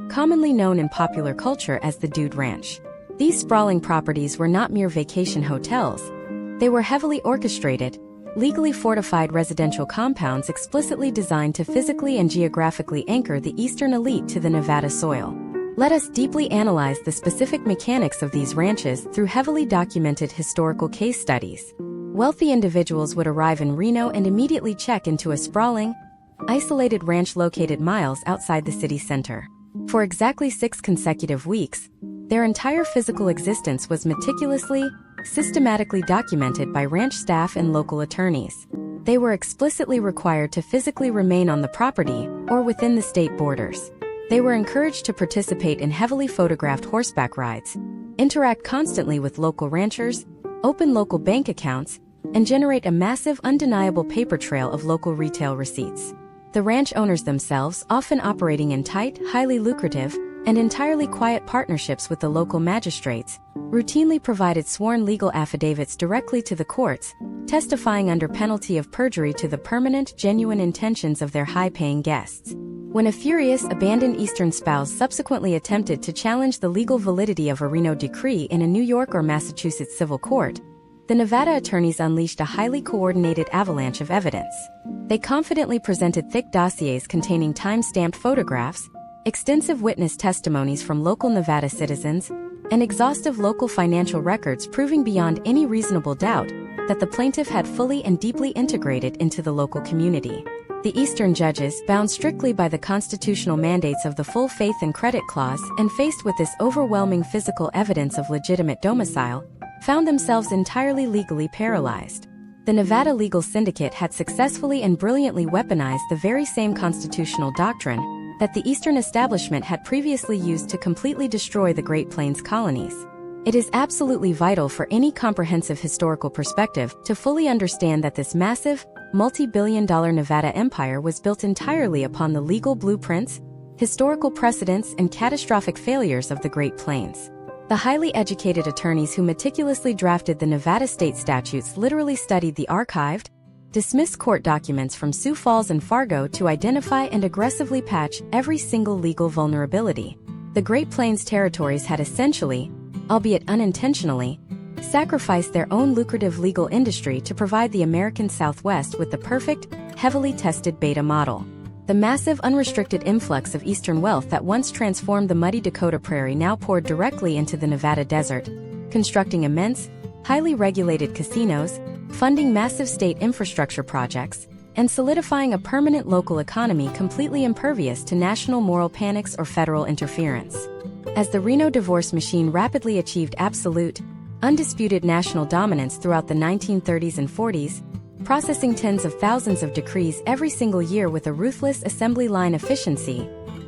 commonly known in popular culture as the Dude Ranch. These sprawling properties were not mere vacation hotels. They were heavily orchestrated, legally fortified residential compounds explicitly designed to physically and geographically anchor the Eastern elite to the Nevada soil. Let us deeply analyze the specific mechanics of these ranches through heavily documented historical case studies. Wealthy individuals would arrive in Reno and immediately check into a sprawling, isolated ranch located miles outside the city center. For exactly 6 consecutive weeks, their entire physical existence was meticulously, systematically documented by ranch staff and local attorneys. They were explicitly required to physically remain on the property or within the state borders. They were encouraged to participate in heavily photographed horseback rides, interact constantly with local ranchers, open local bank accounts, and generate a massive, undeniable paper trail of local retail receipts. The ranch owners themselves, often operating in tight, highly lucrative, and entirely quiet partnerships with the local magistrates, routinely provided sworn legal affidavits directly to the courts, testifying under penalty of perjury to the permanent, genuine intentions of their high-paying guests. When a furious, abandoned Eastern spouse subsequently attempted to challenge the legal validity of a Reno decree in a New York or Massachusetts civil court, the Nevada attorneys unleashed a highly coordinated avalanche of evidence. They confidently presented thick dossiers containing time-stamped photographs, extensive witness testimonies from local Nevada citizens, and exhaustive local financial records proving beyond any reasonable doubt that the plaintiff had fully and deeply integrated into the local community. The Eastern judges, bound strictly by the constitutional mandates of the full faith and credit clause and faced with this overwhelming physical evidence of legitimate domicile, found themselves entirely legally paralyzed. The Nevada legal syndicate had successfully and brilliantly weaponized the very same constitutional doctrine that the Eastern establishment had previously used to completely destroy the Great Plains colonies. It is absolutely vital for any comprehensive historical perspective to fully understand that this massive, multi-billion-dollar Nevada empire was built entirely upon the legal blueprints, historical precedents, and catastrophic failures of the Great Plains. The highly educated attorneys who meticulously drafted the Nevada state statutes literally studied the archived, dismissed court documents from Sioux Falls and Fargo to identify and aggressively patch every single legal vulnerability. The Great Plains territories had essentially, albeit unintentionally, sacrificed their own lucrative legal industry to provide the American Southwest with the perfect, heavily tested beta model. The massive unrestricted influx of Eastern wealth that once transformed the muddy Dakota prairie now poured directly into the Nevada desert, constructing immense, highly regulated casinos, funding massive state infrastructure projects, and solidifying a permanent local economy completely impervious to national moral panics or federal interference. As the Reno divorce machine rapidly achieved absolute, undisputed national dominance throughout the 1930s and 40s, processing tens of thousands of decrees every single year with a ruthless assembly line efficiency,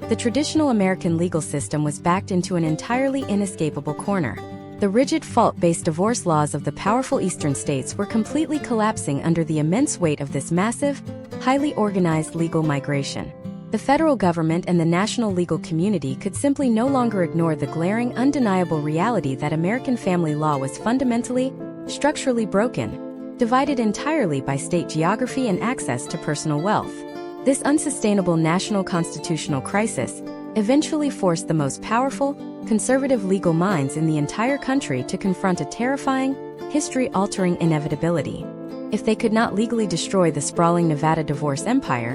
the traditional American legal system was backed into an entirely inescapable corner. The rigid fault-based divorce laws of the powerful eastern states were completely collapsing under the immense weight of this massive, highly organized legal migration. The federal government and the national legal community could simply no longer ignore the glaring, undeniable reality that American family law was fundamentally, structurally broken, divided entirely by state geography and access to personal wealth. This unsustainable national constitutional crisis eventually forced the most powerful, conservative legal minds in the entire country to confront a terrifying, history-altering inevitability. If they could not legally destroy the sprawling Nevada divorce empire,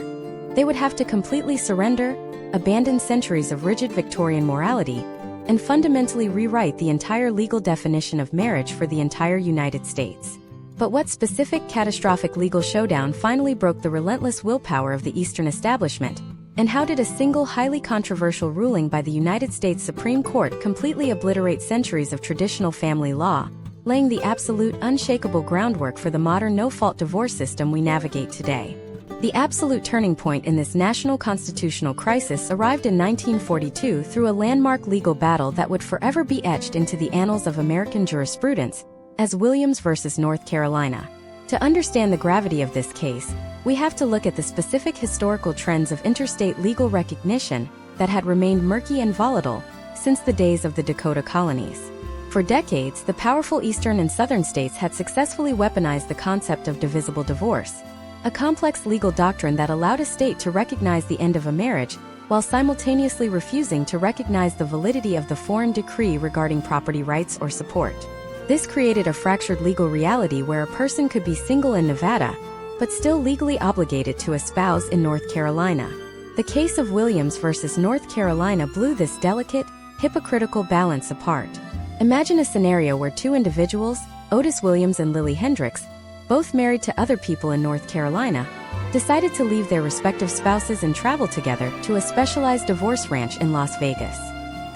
they would have to completely surrender, abandon centuries of rigid Victorian morality, and fundamentally rewrite the entire legal definition of marriage for the entire United States. But what specific catastrophic legal showdown finally broke the relentless willpower of the Eastern establishment? And how did a single highly controversial ruling by the United States Supreme Court completely obliterate centuries of traditional family law, laying the absolute unshakable groundwork for the modern no-fault divorce system we navigate today? The absolute turning point in this national constitutional crisis arrived in 1942 through a landmark legal battle that would forever be etched into the annals of American jurisprudence as Williams versus North Carolina. To understand the gravity of this case, we have to look at the specific historical trends of interstate legal recognition that had remained murky and volatile since the days of the Dakota colonies. For decades, the powerful eastern and southern states had successfully weaponized the concept of divisible divorce, a complex legal doctrine that allowed a state to recognize the end of a marriage while simultaneously refusing to recognize the validity of the foreign decree regarding property rights or support. This created a fractured legal reality where a person could be single in Nevada, but still legally obligated to a spouse in North Carolina. The case of Williams versus North Carolina blew this delicate, hypocritical balance apart. Imagine a scenario where two individuals, Otis Williams and Lily Hendricks, both married to other people in North Carolina, decided to leave their respective spouses and travel together to a specialized divorce ranch in Las Vegas.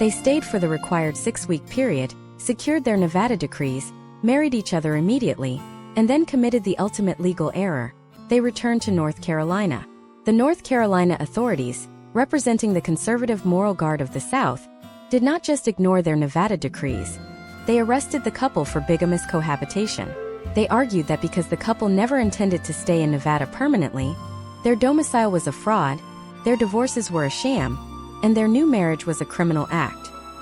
They stayed for the required 6-week period, secured their Nevada decrees, married each other immediately, and then committed the ultimate legal error. They returned to North Carolina. The North Carolina authorities, representing the conservative moral guard of the South, did not just ignore their Nevada decrees. They arrested the couple for bigamous cohabitation. They argued that because the couple never intended to stay in Nevada permanently, their domicile was a fraud, their divorces were a sham, and their new marriage was a criminal act.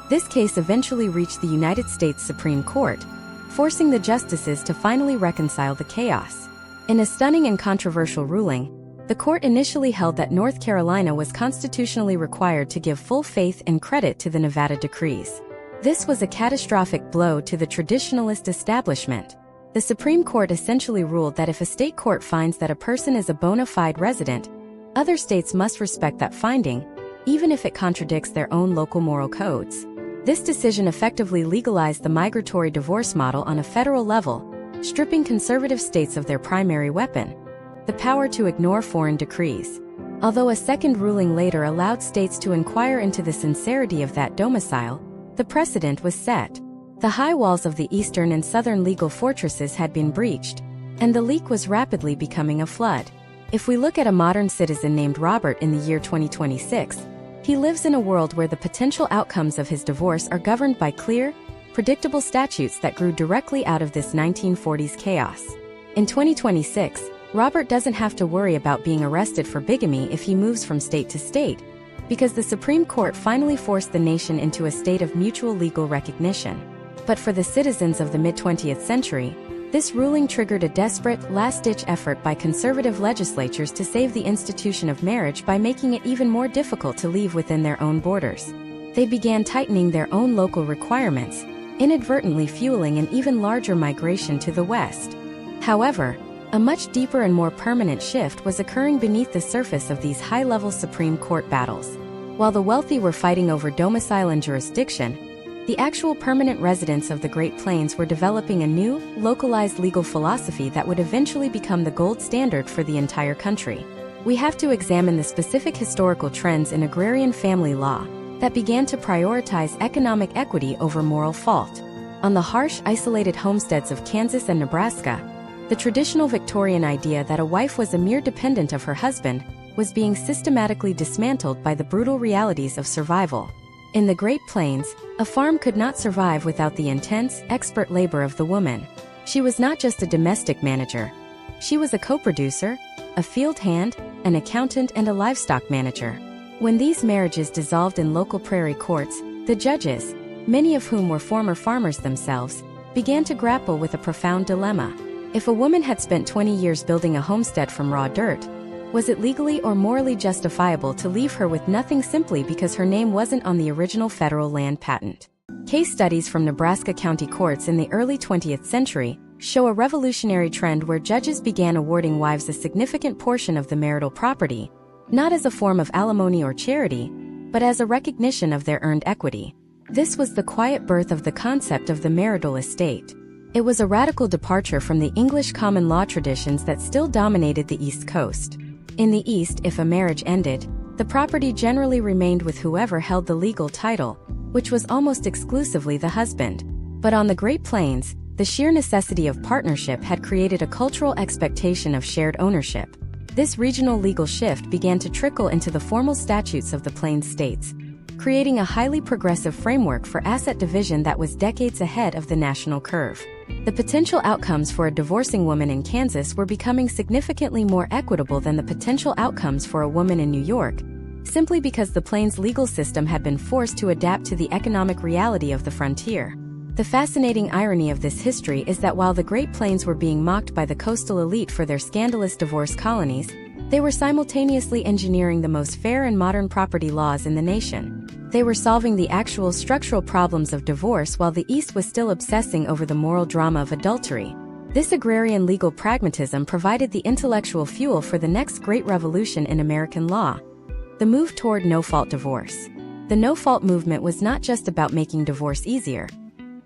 This case eventually reached the United States Supreme Court, forcing the justices to finally reconcile the chaos. In a stunning and controversial ruling, the court initially held that North Carolina was constitutionally required to give full faith and credit to the Nevada decrees. This was a catastrophic blow to the traditionalist establishment. The Supreme Court essentially ruled that if a state court finds that a person is a bona fide resident, other states must respect that finding, even if it contradicts their own local moral codes. This decision effectively legalized the migratory divorce model on a federal level, stripping conservative states of their primary weapon, the power to ignore foreign decrees. Although a second ruling later allowed states to inquire into the sincerity of that domicile, the precedent was set. The high walls of the eastern and southern legal fortresses had been breached, and the leak was rapidly becoming a flood. If we look at a modern citizen named Robert in the year 2026, he lives in a world where the potential outcomes of his divorce are governed by clear, predictable statutes that grew directly out of this 1940s chaos. In 2026, Robert doesn't have to worry about being arrested for bigamy if he moves from state to state, because the Supreme Court finally forced the nation into a state of mutual legal recognition. But for the citizens of the mid-20th century, this ruling triggered a desperate, last-ditch effort by conservative legislatures to save the institution of marriage by making it even more difficult to leave within their own borders. They began tightening their own local requirements, inadvertently fueling an even larger migration to the West. However, a much deeper and more permanent shift was occurring beneath the surface of these high-level Supreme Court battles. While the wealthy were fighting over domicile and jurisdiction, the actual permanent residents of the Great Plains were developing a new, localized legal philosophy that would eventually become the gold standard for the entire country. We have to examine the specific historical trends in agrarian family law that began to prioritize economic equity over moral fault. On the harsh, isolated homesteads of Kansas and Nebraska, the traditional Victorian idea that a wife was a mere dependent of her husband was being systematically dismantled by the brutal realities of survival. In the Great Plains, a farm could not survive without the intense, expert labor of the woman. She was not just a domestic manager. She was a co-producer, a field hand, an accountant, and a livestock manager. When these marriages dissolved in local prairie courts, the judges, many of whom were former farmers themselves, began to grapple with a profound dilemma. If a woman had spent 20 years building a homestead from raw dirt, was it legally or morally justifiable to leave her with nothing simply because her name wasn't on the original federal land patent? Case studies from Nebraska county courts in the early 20th century show a revolutionary trend where judges began awarding wives a significant portion of the marital property, not as a form of alimony or charity, but as a recognition of their earned equity. This was the quiet birth of the concept of the marital estate. It was a radical departure from the English common law traditions that still dominated the East Coast. In the East, if a marriage ended, the property generally remained with whoever held the legal title, which was almost exclusively the husband. But on the Great Plains, the sheer necessity of partnership had created a cultural expectation of shared ownership. This regional legal shift began to trickle into the formal statutes of the Plains states, creating a highly progressive framework for asset division that was decades ahead of the national curve. The potential outcomes for a divorcing woman in Kansas were becoming significantly more equitable than the potential outcomes for a woman in New York, simply because the Plains legal system had been forced to adapt to the economic reality of the frontier. The fascinating irony of this history is that while the Great Plains were being mocked by the coastal elite for their scandalous divorce colonies, they were simultaneously engineering the most fair and modern property laws in the nation. They were solving the actual structural problems of divorce while the East was still obsessing over the moral drama of adultery. This agrarian legal pragmatism provided the intellectual fuel for the next great revolution in American law: the move toward no-fault divorce. The no-fault movement was not just about making divorce easier.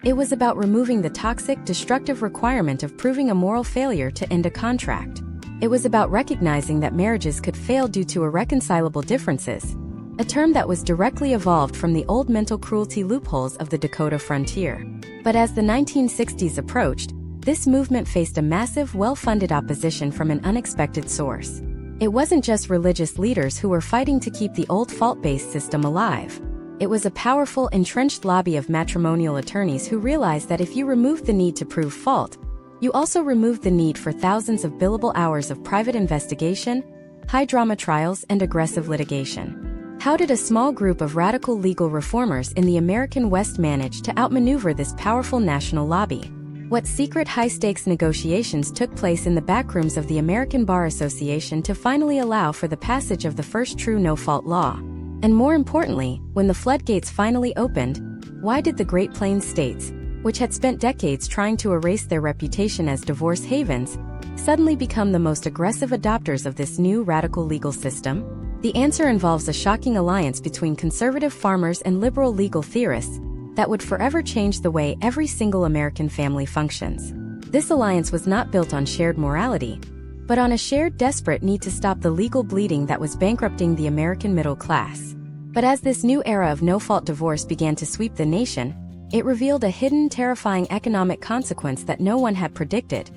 It was about removing the toxic, destructive requirement of proving a moral failure to end a contract. It was about recognizing that marriages could fail due to irreconcilable differences, a term that was directly evolved from the old mental cruelty loopholes of the Dakota frontier. But as the 1960s approached, this movement faced a massive, well-funded opposition from an unexpected source. It wasn't just religious leaders who were fighting to keep the old fault-based system alive. It was a powerful, entrenched lobby of matrimonial attorneys who realized that if you removed the need to prove fault, you also removed the need for thousands of billable hours of private investigation, high-drama trials, and aggressive litigation. How did a small group of radical legal reformers in the American West manage to outmaneuver this powerful national lobby? What secret high-stakes negotiations took place in the backrooms of the American Bar Association to finally allow for the passage of the first true no-fault law? And more importantly, when the floodgates finally opened, why did the Great Plains states, which had spent decades trying to erase their reputation as divorce havens, suddenly become the most aggressive adopters of this new radical legal system? The answer involves a shocking alliance between conservative farmers and liberal legal theorists that would forever change the way every single American family functions. This alliance was not built on shared morality, but on a shared desperate need to stop the legal bleeding that was bankrupting the American middle class. But as this new era of no-fault divorce began to sweep the nation, it revealed a hidden, terrifying economic consequence that no one had predicted: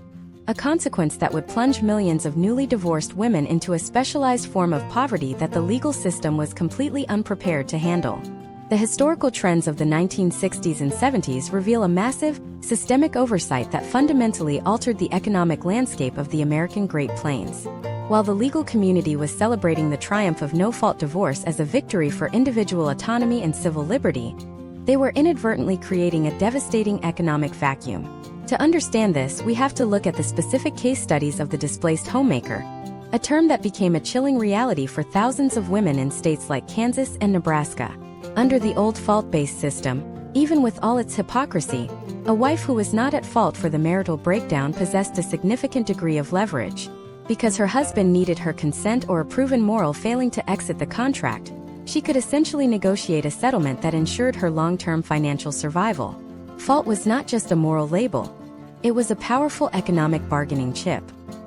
a consequence that would plunge millions of newly divorced women into a specialized form of poverty that the legal system was completely unprepared to handle. The historical trends of the 1960s and 70s reveal a massive, systemic oversight that fundamentally altered the economic landscape of the American Great Plains. While the legal community was celebrating the triumph of no-fault divorce as a victory for individual autonomy and civil liberty, they were inadvertently creating a devastating economic vacuum. To understand this, we have to look at the specific case studies of the displaced homemaker, a term that became a chilling reality for thousands of women in states like Kansas and Nebraska. Under the old fault-based system, even with all its hypocrisy, a wife who was not at fault for the marital breakdown possessed a significant degree of leverage. Because her husband needed her consent or a proven moral failing to exit the contract, she could essentially negotiate a settlement that ensured her long-term financial survival. Fault was not just a moral label. It was a powerful economic bargaining chip.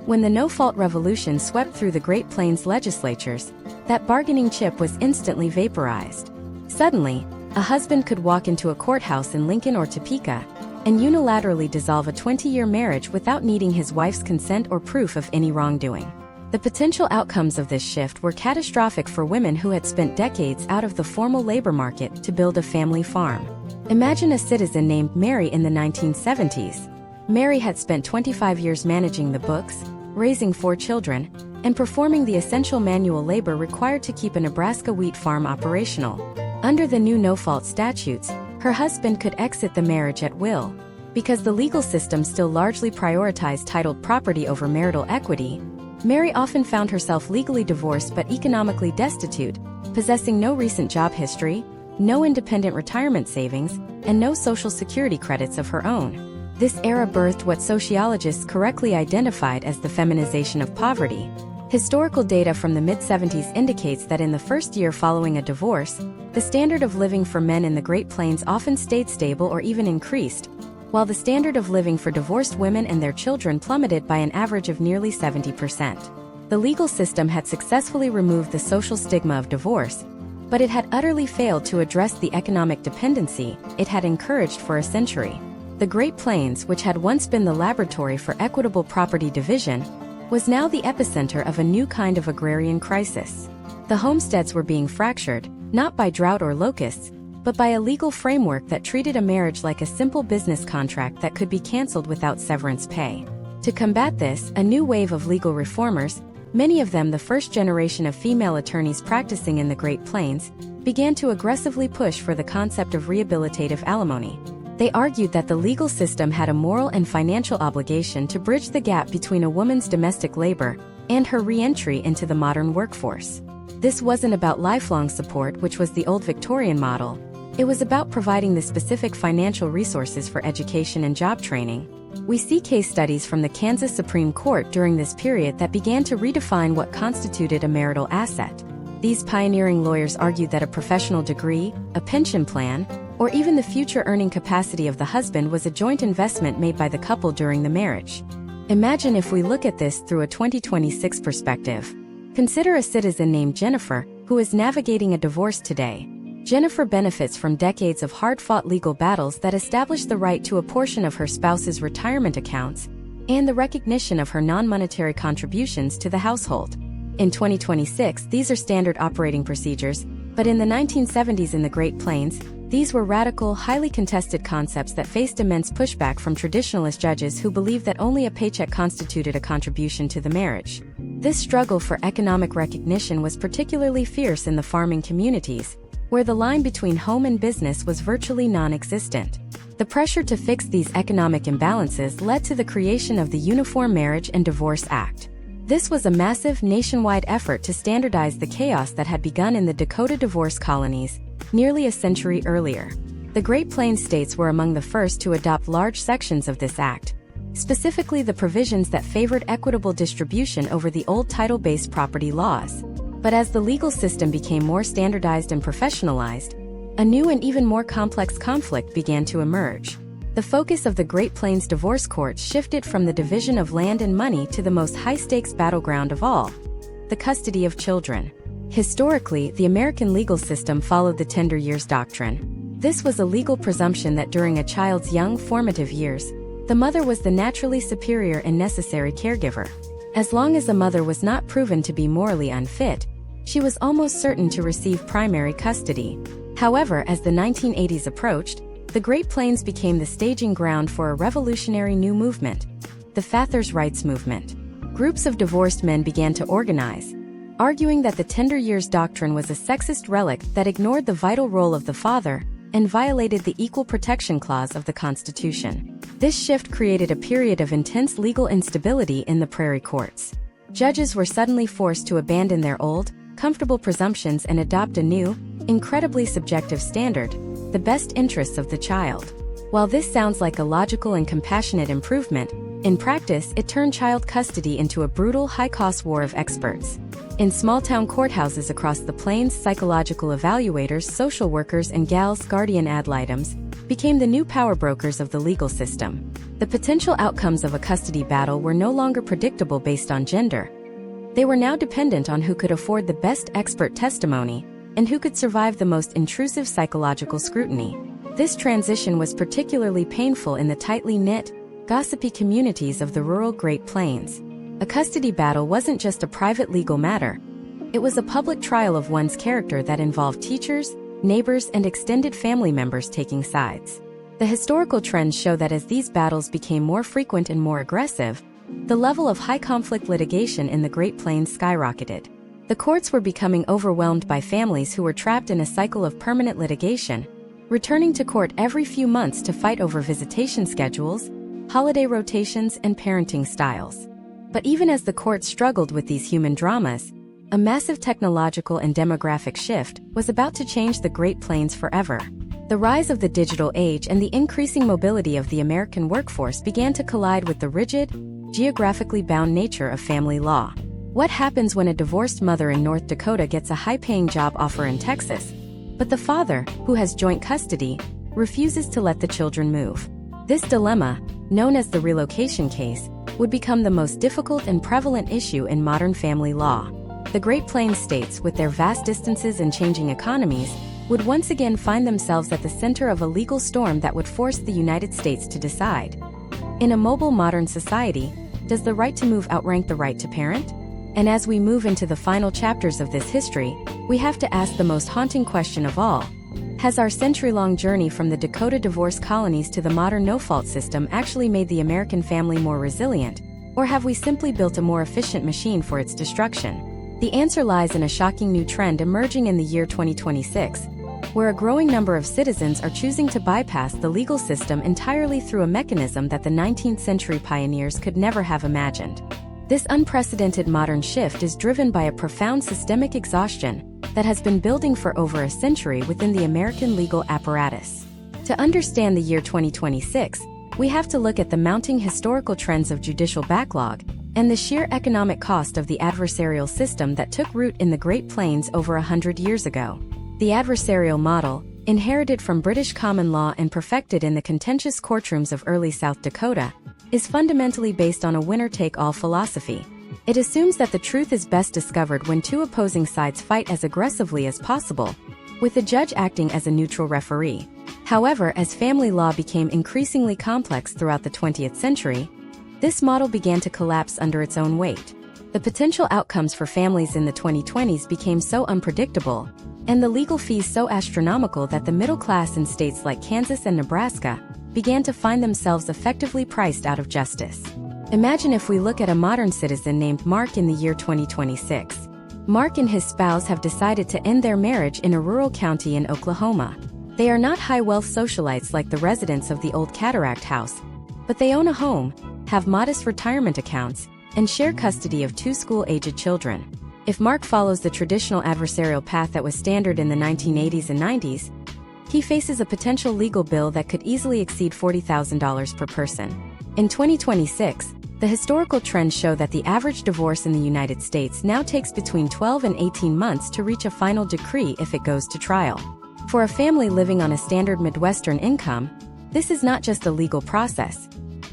When the no-fault revolution swept through the Great Plains legislatures, that bargaining chip was instantly vaporized. Suddenly, a husband could walk into a courthouse in Lincoln or Topeka and unilaterally dissolve a 20-year marriage without needing his wife's consent or proof of any wrongdoing. The potential outcomes of this shift were catastrophic for women who had spent decades out of the formal labor market to build a family farm. Imagine a citizen named Mary in the 1970s. Mary had spent 25 years managing the books, raising 4 children, and performing the essential manual labor required to keep a Nebraska wheat farm operational. Under the new no-fault statutes, her husband could exit the marriage at will. Because the legal system still largely prioritized titled property over marital equity, Mary often found herself legally divorced but economically destitute, possessing no recent job history, no independent retirement savings, and no Social Security credits of her own. This era birthed what sociologists correctly identified as the feminization of poverty. Historical data from the mid-70s indicates that in the first year following a divorce, the standard of living for men in the Great Plains often stayed stable or even increased, while the standard of living for divorced women and their children plummeted by an average of nearly 70%. The legal system had successfully removed the social stigma of divorce, but it had utterly failed to address the economic dependency it had encouraged for a century. The Great Plains, which had once been the laboratory for equitable property division, was now the epicenter of a new kind of agrarian crisis. The homesteads were being fractured, not by drought or locusts, but by a legal framework that treated a marriage like a simple business contract that could be canceled without severance pay. To combat this, a new wave of legal reformers, many of them the first generation of female attorneys practicing in the Great Plains, began to aggressively push for the concept of rehabilitative alimony. They argued that the legal system had a moral and financial obligation to bridge the gap between a woman's domestic labor and her re-entry into the modern workforce. This wasn't about lifelong support, which was the old Victorian model. It was about providing the specific financial resources for education and job training. We see case studies from the Kansas Supreme Court during this period that began to redefine what constituted a marital asset. These pioneering lawyers argued that a professional degree, a pension plan, or even the future earning capacity of the husband was a joint investment made by the couple during the marriage. Imagine if we look at this through a 2026 perspective. Consider a citizen named Jennifer, who is navigating a divorce today. Jennifer benefits from decades of hard-fought legal battles that establish the right to a portion of her spouse's retirement accounts and the recognition of her non-monetary contributions to the household. In 2026, these are standard operating procedures, but in the 1970s in the Great Plains, these were radical, highly contested concepts that faced immense pushback from traditionalist judges who believed that only a paycheck constituted a contribution to the marriage. This struggle for economic recognition was particularly fierce in the farming communities, where the line between home and business was virtually non-existent. The pressure to fix these economic imbalances led to the creation of the Uniform Marriage and Divorce Act. This was a massive, nationwide effort to standardize the chaos that had begun in the Dakota divorce colonies nearly a century earlier. The Great Plains states were among the first to adopt large sections of this act, specifically the provisions that favored equitable distribution over the old title-based property laws. But as the legal system became more standardized and professionalized, a new and even more complex conflict began to emerge. The focus of the Great Plains divorce courts shifted from the division of land and money to the most high-stakes battleground of all, the custody of children. Historically, the American legal system followed the tender years doctrine. This was a legal presumption that during a child's young, formative years, The mother was the naturally superior and necessary caregiver. As long as the mother was not proven to be morally unfit, she was almost certain to receive primary custody. However, as the 1980s approached, the Great Plains became the staging ground for a revolutionary new movement, the Father's Rights movement. Groups of divorced men began to organize, arguing that the tender years doctrine was a sexist relic that ignored the vital role of the father and violated the Equal Protection Clause of the Constitution. This shift created a period of intense legal instability in the prairie courts. Judges were suddenly forced to abandon their old, comfortable presumptions and adopt a new, incredibly subjective standard, the best interests of the child. While this sounds like a logical and compassionate improvement, in practice it turned child custody into a brutal, high-cost war of experts. In small-town courthouses across the plains, psychological evaluators, social workers, and gals guardian ad litems became the new power brokers of the legal system. The potential outcomes of a custody battle were no longer predictable based on gender. They were now dependent on who could afford the best expert testimony and who could survive the most intrusive psychological scrutiny. This transition was particularly painful in the tightly knit, gossipy communities of the rural Great Plains. A custody battle wasn't just a private legal matter. It was a public trial of one's character that involved teachers, neighbors, and extended family members taking sides. The historical trends show that as these battles became more frequent and more aggressive, the level of high-conflict litigation in the Great Plains skyrocketed. The courts were becoming overwhelmed by families who were trapped in a cycle of permanent litigation, returning to court every few months to fight over visitation schedules, holiday rotations, and parenting styles. But even as the courts struggled with these human dramas, a massive technological and demographic shift was about to change the Great Plains forever. The rise of the digital age and the increasing mobility of the American workforce began to collide with the rigid, geographically bound nature of family law. What happens when a divorced mother in North Dakota gets a high-paying job offer in Texas, but the father, who has joint custody, refuses to let the children move? This dilemma, known as the relocation case, would become the most difficult and prevalent issue in modern family law. The Great Plains states, with their vast distances and changing economies, would once again find themselves at the center of a legal storm that would force the United States to decide. In a mobile modern society, does the right to move outrank the right to parent? And as we move into the final chapters of this history, we have to ask the most haunting question of all. Has our century-long journey from the Dakota divorce colonies to the modern no-fault system actually made the American family more resilient, or have we simply built a more efficient machine for its destruction? The answer lies in a shocking new trend emerging in the year 2026, where a growing number of citizens are choosing to bypass the legal system entirely through a mechanism that the 19th century pioneers could never have imagined. This unprecedented modern shift is driven by a profound systemic exhaustion that has been building for over a century within the American legal apparatus. To understand the year 2026, we have to look at the mounting historical trends of judicial backlog and the sheer economic cost of the adversarial system that took root in the Great Plains over 100 years ago. The adversarial model, inherited from British common law and perfected in the contentious courtrooms of early South Dakota, is fundamentally based on a winner-take-all philosophy. It assumes that the truth is best discovered when two opposing sides fight as aggressively as possible, with the judge acting as a neutral referee. However, as family law became increasingly complex throughout the 20th century, this model began to collapse under its own weight. The potential outcomes for families in the 2020s became so unpredictable, and the legal fees so astronomical that the middle class in states like Kansas and Nebraska began to find themselves effectively priced out of justice. Imagine if we look at a modern citizen named Mark in the year 2026. Mark and his spouse have decided to end their marriage in a rural county in Oklahoma. They are not high-wealth socialites like the residents of the old Cataract House, but they own a home, have modest retirement accounts, and share custody of two school-aged children. If Mark follows the traditional adversarial path that was standard in the 1980s and 90s, he faces a potential legal bill that could easily exceed $40,000 per person. In 2026, the historical trends show that the average divorce in the United States now takes between 12 and 18 months to reach a final decree if it goes to trial. For a family living on a standard Midwestern income, this is not just a legal process.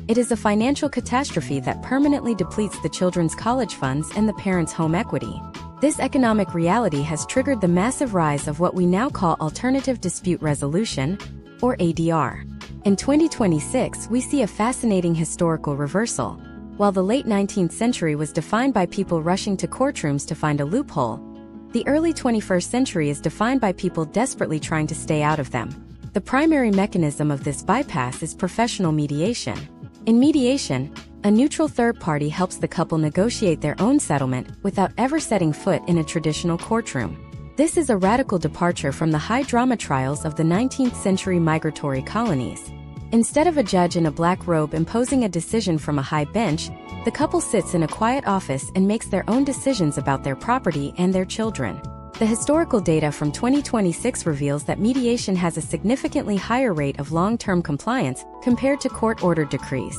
It is a financial catastrophe that permanently depletes the children's college funds and the parents' home equity. This economic reality has triggered the massive rise of what we now call alternative dispute resolution, or ADR. In 2026, we see a fascinating historical reversal. While the late 19th century was defined by people rushing to courtrooms to find a loophole, the early 21st century is defined by people desperately trying to stay out of them. The primary mechanism of this bypass is professional mediation. In mediation, a neutral third party helps the couple negotiate their own settlement without ever setting foot in a traditional courtroom. This is a radical departure from the high-drama trials of the 19th century migratory colonies. Instead of a judge in a black robe imposing a decision from a high bench, the couple sits in a quiet office and makes their own decisions about their property and their children. The historical data from 2026 reveals that mediation has a significantly higher rate of long-term compliance compared to court-ordered decrees.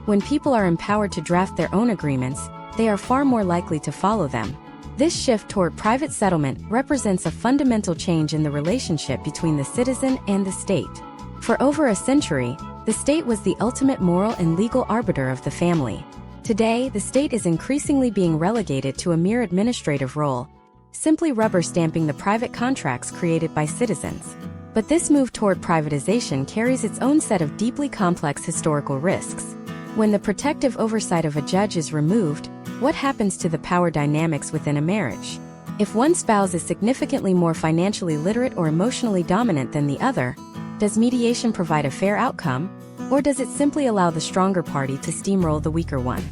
When people are empowered to draft their own agreements, they are far more likely to follow them. This shift toward private settlement represents a fundamental change in the relationship between the citizen and the state. For over a century, the state was the ultimate moral and legal arbiter of the family. Today, the state is increasingly being relegated to a mere administrative role, simply rubber-stamping the private contracts created by citizens. But this move toward privatization carries its own set of deeply complex historical risks. When the protective oversight of a judge is removed, what happens to the power dynamics within a marriage? If one spouse is significantly more financially literate or emotionally dominant than the other, does mediation provide a fair outcome, or does it simply allow the stronger party to steamroll the weaker one?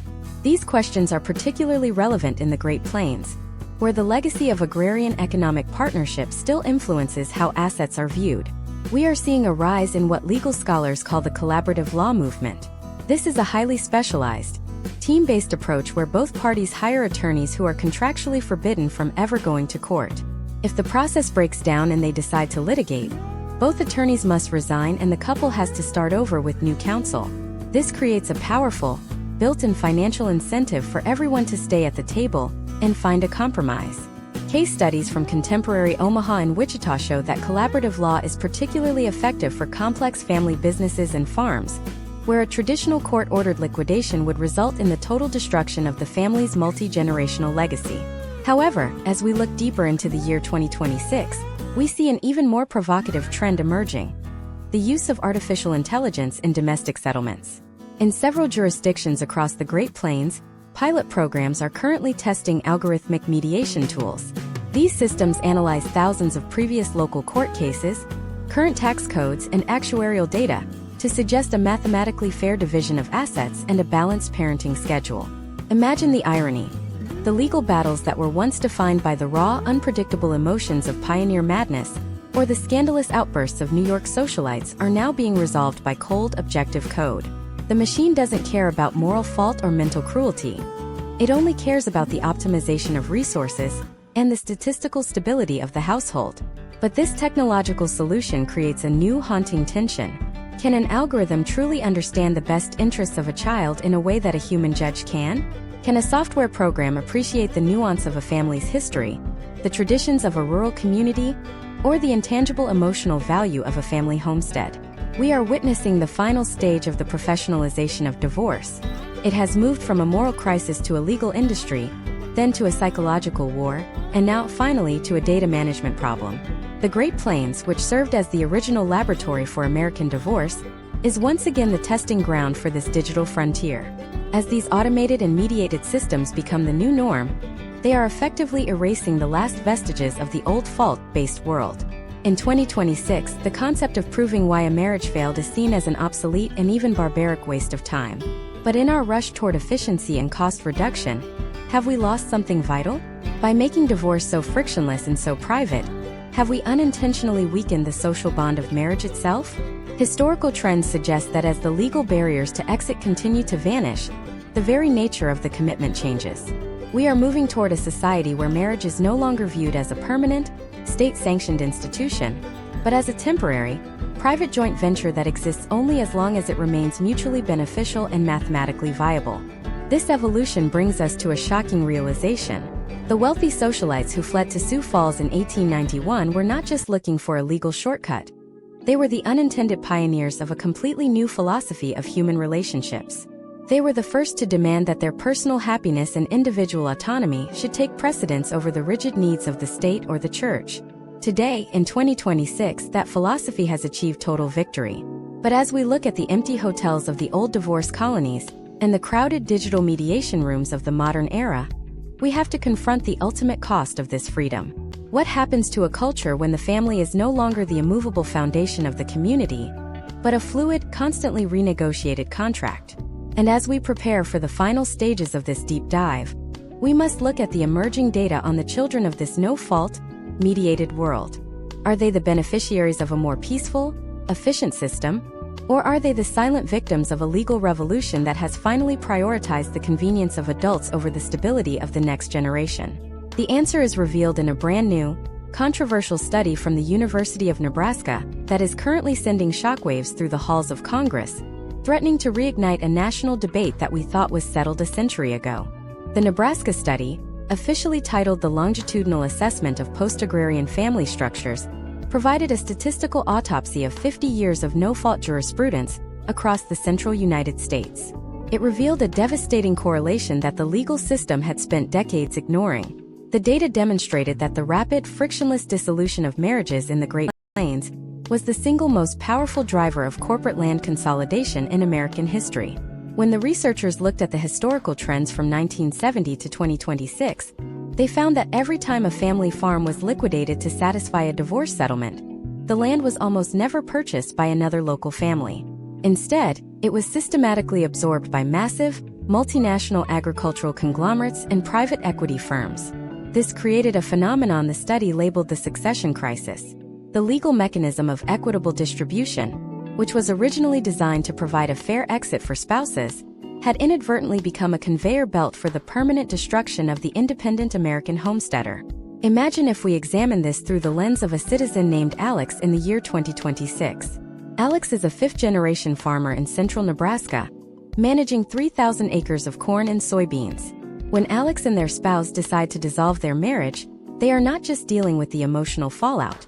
These questions are particularly relevant in the Great Plains, where the legacy of agrarian economic partnership still influences how assets are viewed. We are seeing a rise in what legal scholars call the collaborative law movement. This is a highly specialized, team-based approach where both parties hire attorneys who are contractually forbidden from ever going to court. If the process breaks down and they decide to litigate, both attorneys must resign and the couple has to start over with new counsel. This creates a powerful, built-in financial incentive for everyone to stay at the table and find a compromise. Case studies from contemporary Omaha and Wichita show that collaborative law is particularly effective for complex family businesses and farms, where a traditional court-ordered liquidation would result in the total destruction of the family's multi-generational legacy. However, as we look deeper into the year 2026, we see an even more provocative trend emerging: the use of artificial intelligence in domestic settlements. In several jurisdictions across the Great Plains, pilot programs are currently testing algorithmic mediation tools. These systems analyze thousands of previous local court cases, current tax codes, and actuarial data to suggest a mathematically fair division of assets and a balanced parenting schedule. Imagine the irony. The legal battles that were once defined by the raw, unpredictable emotions of pioneer madness or the scandalous outbursts of New York socialites are now being resolved by cold, objective code. The machine doesn't care about moral fault or mental cruelty. It only cares about the optimization of resources and the statistical stability of the household. But this technological solution creates a new haunting tension. Can an algorithm truly understand the best interests of a child in a way that a human judge can? Can a software program appreciate the nuance of a family's history, the traditions of a rural community, or the intangible emotional value of a family homestead? We are witnessing the final stage of the professionalization of divorce. It has moved from a moral crisis to a legal industry, then to a psychological war, and now, finally, to a data management problem. The Great Plains, which served as the original laboratory for American divorce, is once again the testing ground for this digital frontier. As these automated and mediated systems become the new norm, they are effectively erasing the last vestiges of the old fault-based world. In 2026, the concept of proving why a marriage failed is seen as an obsolete and even barbaric waste of time. But in our rush toward efficiency and cost reduction, have we lost something vital? By making divorce so frictionless and so private, have we unintentionally weakened the social bond of marriage itself? Historical trends suggest that as the legal barriers to exit continue to vanish, the very nature of the commitment changes. We are moving toward a society where marriage is no longer viewed as a permanent, state-sanctioned institution, but as a temporary, private joint venture that exists only as long as it remains mutually beneficial and mathematically viable. This evolution brings us to a shocking realization. The wealthy socialites who fled to Sioux Falls in 1891 were not just looking for a legal shortcut. They were the unintended pioneers of a completely new philosophy of human relationships. They were the first to demand that their personal happiness and individual autonomy should take precedence over the rigid needs of the state or the church. Today, in 2026, that philosophy has achieved total victory. But as we look at the empty hotels of the old divorce colonies and the crowded digital mediation rooms of the modern era, we have to confront the ultimate cost of this freedom. What happens to a culture when the family is no longer the immovable foundation of the community, but a fluid, constantly renegotiated contract? And as we prepare for the final stages of this deep dive, we must look at the emerging data on the children of this no-fault, mediated world. Are they the beneficiaries of a more peaceful, efficient system, or are they the silent victims of a legal revolution that has finally prioritized the convenience of adults over the stability of the next generation? The answer is revealed in a brand new, controversial study from the University of Nebraska that is currently sending shockwaves through the halls of Congress, threatening to reignite a national debate that we thought was settled a century ago. The Nebraska study, officially titled the Longitudinal Assessment of Post-Agrarian Family Structures, provided a statistical autopsy of 50 years of no-fault jurisprudence across the central United States. It revealed a devastating correlation that the legal system had spent decades ignoring. The data demonstrated that the rapid, frictionless dissolution of marriages in the Great Plains was the single most powerful driver of corporate land consolidation in American history. When the researchers looked at the historical trends from 1970 to 2026, they found that every time a family farm was liquidated to satisfy a divorce settlement, the land was almost never purchased by another local family. Instead, it was systematically absorbed by massive, multinational agricultural conglomerates and private equity firms. This created a phenomenon the study labeled the succession crisis. The legal mechanism of equitable distribution, which was originally designed to provide a fair exit for spouses, had inadvertently become a conveyor belt for the permanent destruction of the independent American homesteader. Imagine if we examine this through the lens of a citizen named Alex in the year 2026. Alex is a fifth-generation farmer in central Nebraska, managing 3,000 acres of corn and soybeans. When Alex and their spouse decide to dissolve their marriage, they are not just dealing with the emotional fallout.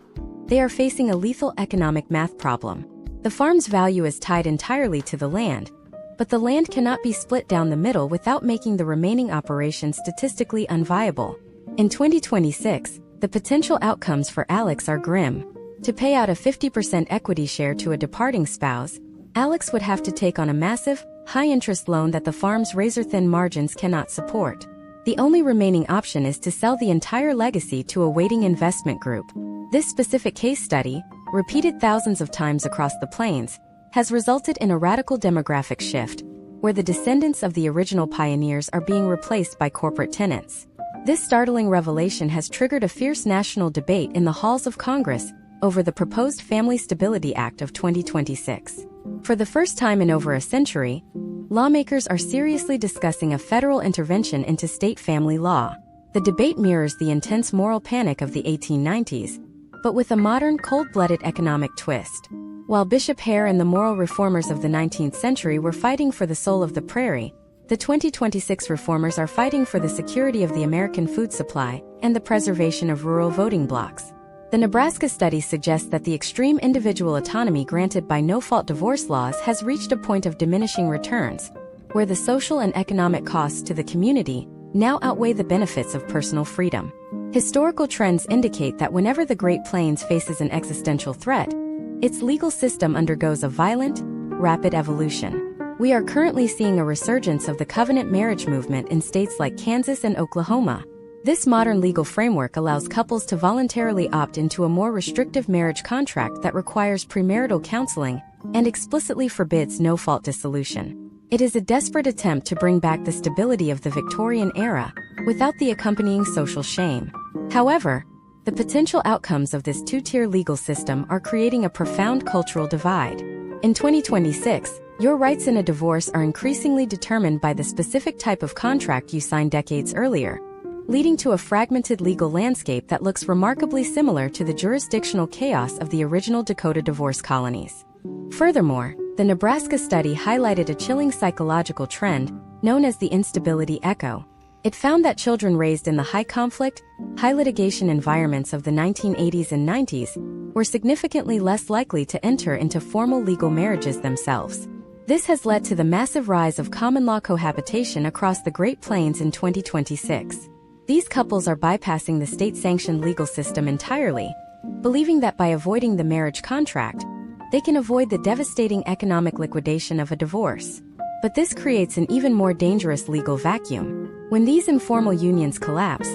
They are facing a lethal economic math problem. The farm's value is tied entirely to the land, but the land cannot be split down the middle without making the remaining operation statistically unviable. In 2026, the potential outcomes for Alex are grim. To pay out a 50% equity share to a departing spouse, Alex would have to take on a massive, high-interest loan that the farm's razor-thin margins cannot support. The only remaining option is to sell the entire legacy to a waiting investment group. This specific case study, repeated thousands of times across the plains, has resulted in a radical demographic shift, where the descendants of the original pioneers are being replaced by corporate tenants. This startling revelation has triggered a fierce national debate in the halls of Congress over the proposed Family Stability Act of 2026. For the first time in over a century, lawmakers are seriously discussing a federal intervention into state family law. The debate mirrors the intense moral panic of the 1890s, but with a modern, cold-blooded economic twist. While Bishop Hare and the moral reformers of the 19th century were fighting for the soul of the prairie, the 2026 reformers are fighting for the security of the American food supply and the preservation of rural voting blocks. The Nebraska study suggests that the extreme individual autonomy granted by no-fault divorce laws has reached a point of diminishing returns, where the social and economic costs to the community now outweigh the benefits of personal freedom. Historical trends indicate that whenever the Great Plains faces an existential threat, its legal system undergoes a violent, rapid evolution. We are currently seeing a resurgence of the covenant marriage movement in states like Kansas and Oklahoma. This modern legal framework allows couples to voluntarily opt into a more restrictive marriage contract that requires premarital counseling and explicitly forbids no-fault dissolution. It is a desperate attempt to bring back the stability of the Victorian era without the accompanying social shame. However, the potential outcomes of this two-tier legal system are creating a profound cultural divide. In 2026, your rights in a divorce are increasingly determined by the specific type of contract you signed decades earlier, leading to a fragmented legal landscape that looks remarkably similar to the jurisdictional chaos of the original Dakota divorce colonies. Furthermore, the Nebraska study highlighted a chilling psychological trend known as the instability echo. It found that children raised in the high-conflict, high-litigation environments of the 1980s and 90s were significantly less likely to enter into formal legal marriages themselves. This has led to the massive rise of common-law cohabitation across the Great Plains in 2026. These couples are bypassing the state-sanctioned legal system entirely, believing that by avoiding the marriage contract, they can avoid the devastating economic liquidation of a divorce. But this creates an even more dangerous legal vacuum. When these informal unions collapse,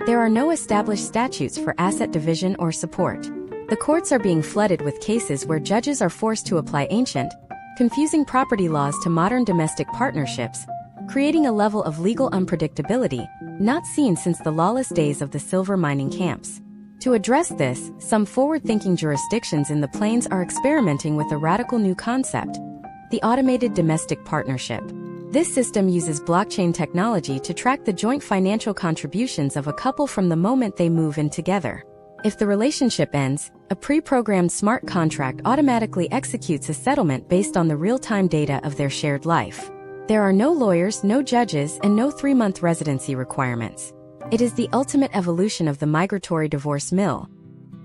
there are no established statutes for asset division or support. The courts are being flooded with cases where judges are forced to apply ancient, confusing property laws to modern domestic partnerships, creating a level of legal unpredictability not seen since the lawless days of the silver mining camps. To address this, some forward-thinking jurisdictions in the plains are experimenting with a radical new concept: the automated domestic partnership. This system uses blockchain technology to track the joint financial contributions of a couple from the moment they move in together. If the relationship ends, a pre-programmed smart contract automatically executes a settlement based on the real-time data of their shared life. There are no lawyers, no judges, and no 3-month residency requirements. It is the ultimate evolution of the migratory divorce mill,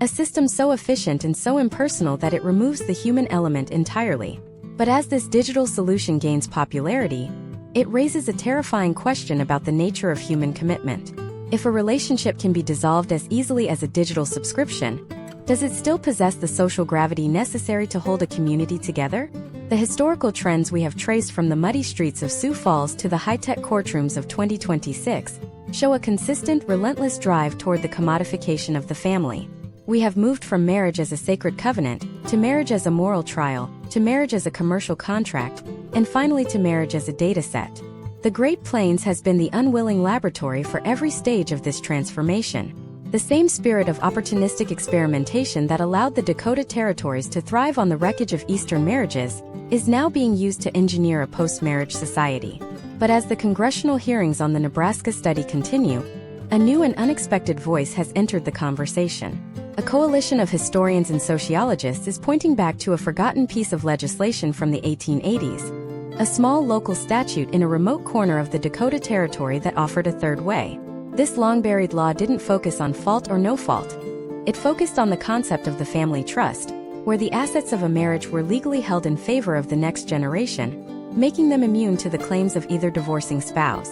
a system so efficient and so impersonal that it removes the human element entirely. But as this digital solution gains popularity, it raises a terrifying question about the nature of human commitment. If a relationship can be dissolved as easily as a digital subscription, does it still possess the social gravity necessary to hold a community together? The historical trends we have traced from the muddy streets of Sioux Falls to the high-tech courtrooms of 2026 show a consistent, relentless drive toward the commodification of the family. We have moved from marriage as a sacred covenant, to marriage as a moral trial, to marriage as a commercial contract, and finally to marriage as a data set. The Great Plains has been the unwilling laboratory for every stage of this transformation. The same spirit of opportunistic experimentation that allowed the Dakota Territories to thrive on the wreckage of Eastern marriages is now being used to engineer a post-marriage society. But as the congressional hearings on the Nebraska study continue, a new and unexpected voice has entered the conversation. A coalition of historians and sociologists is pointing back to a forgotten piece of legislation from the 1880s, a small local statute in a remote corner of the Dakota Territory that offered a third way. This long-buried law didn't focus on fault or no fault. It focused on the concept of the family trust, where the assets of a marriage were legally held in favor of the next generation, making them immune to the claims of either divorcing spouse.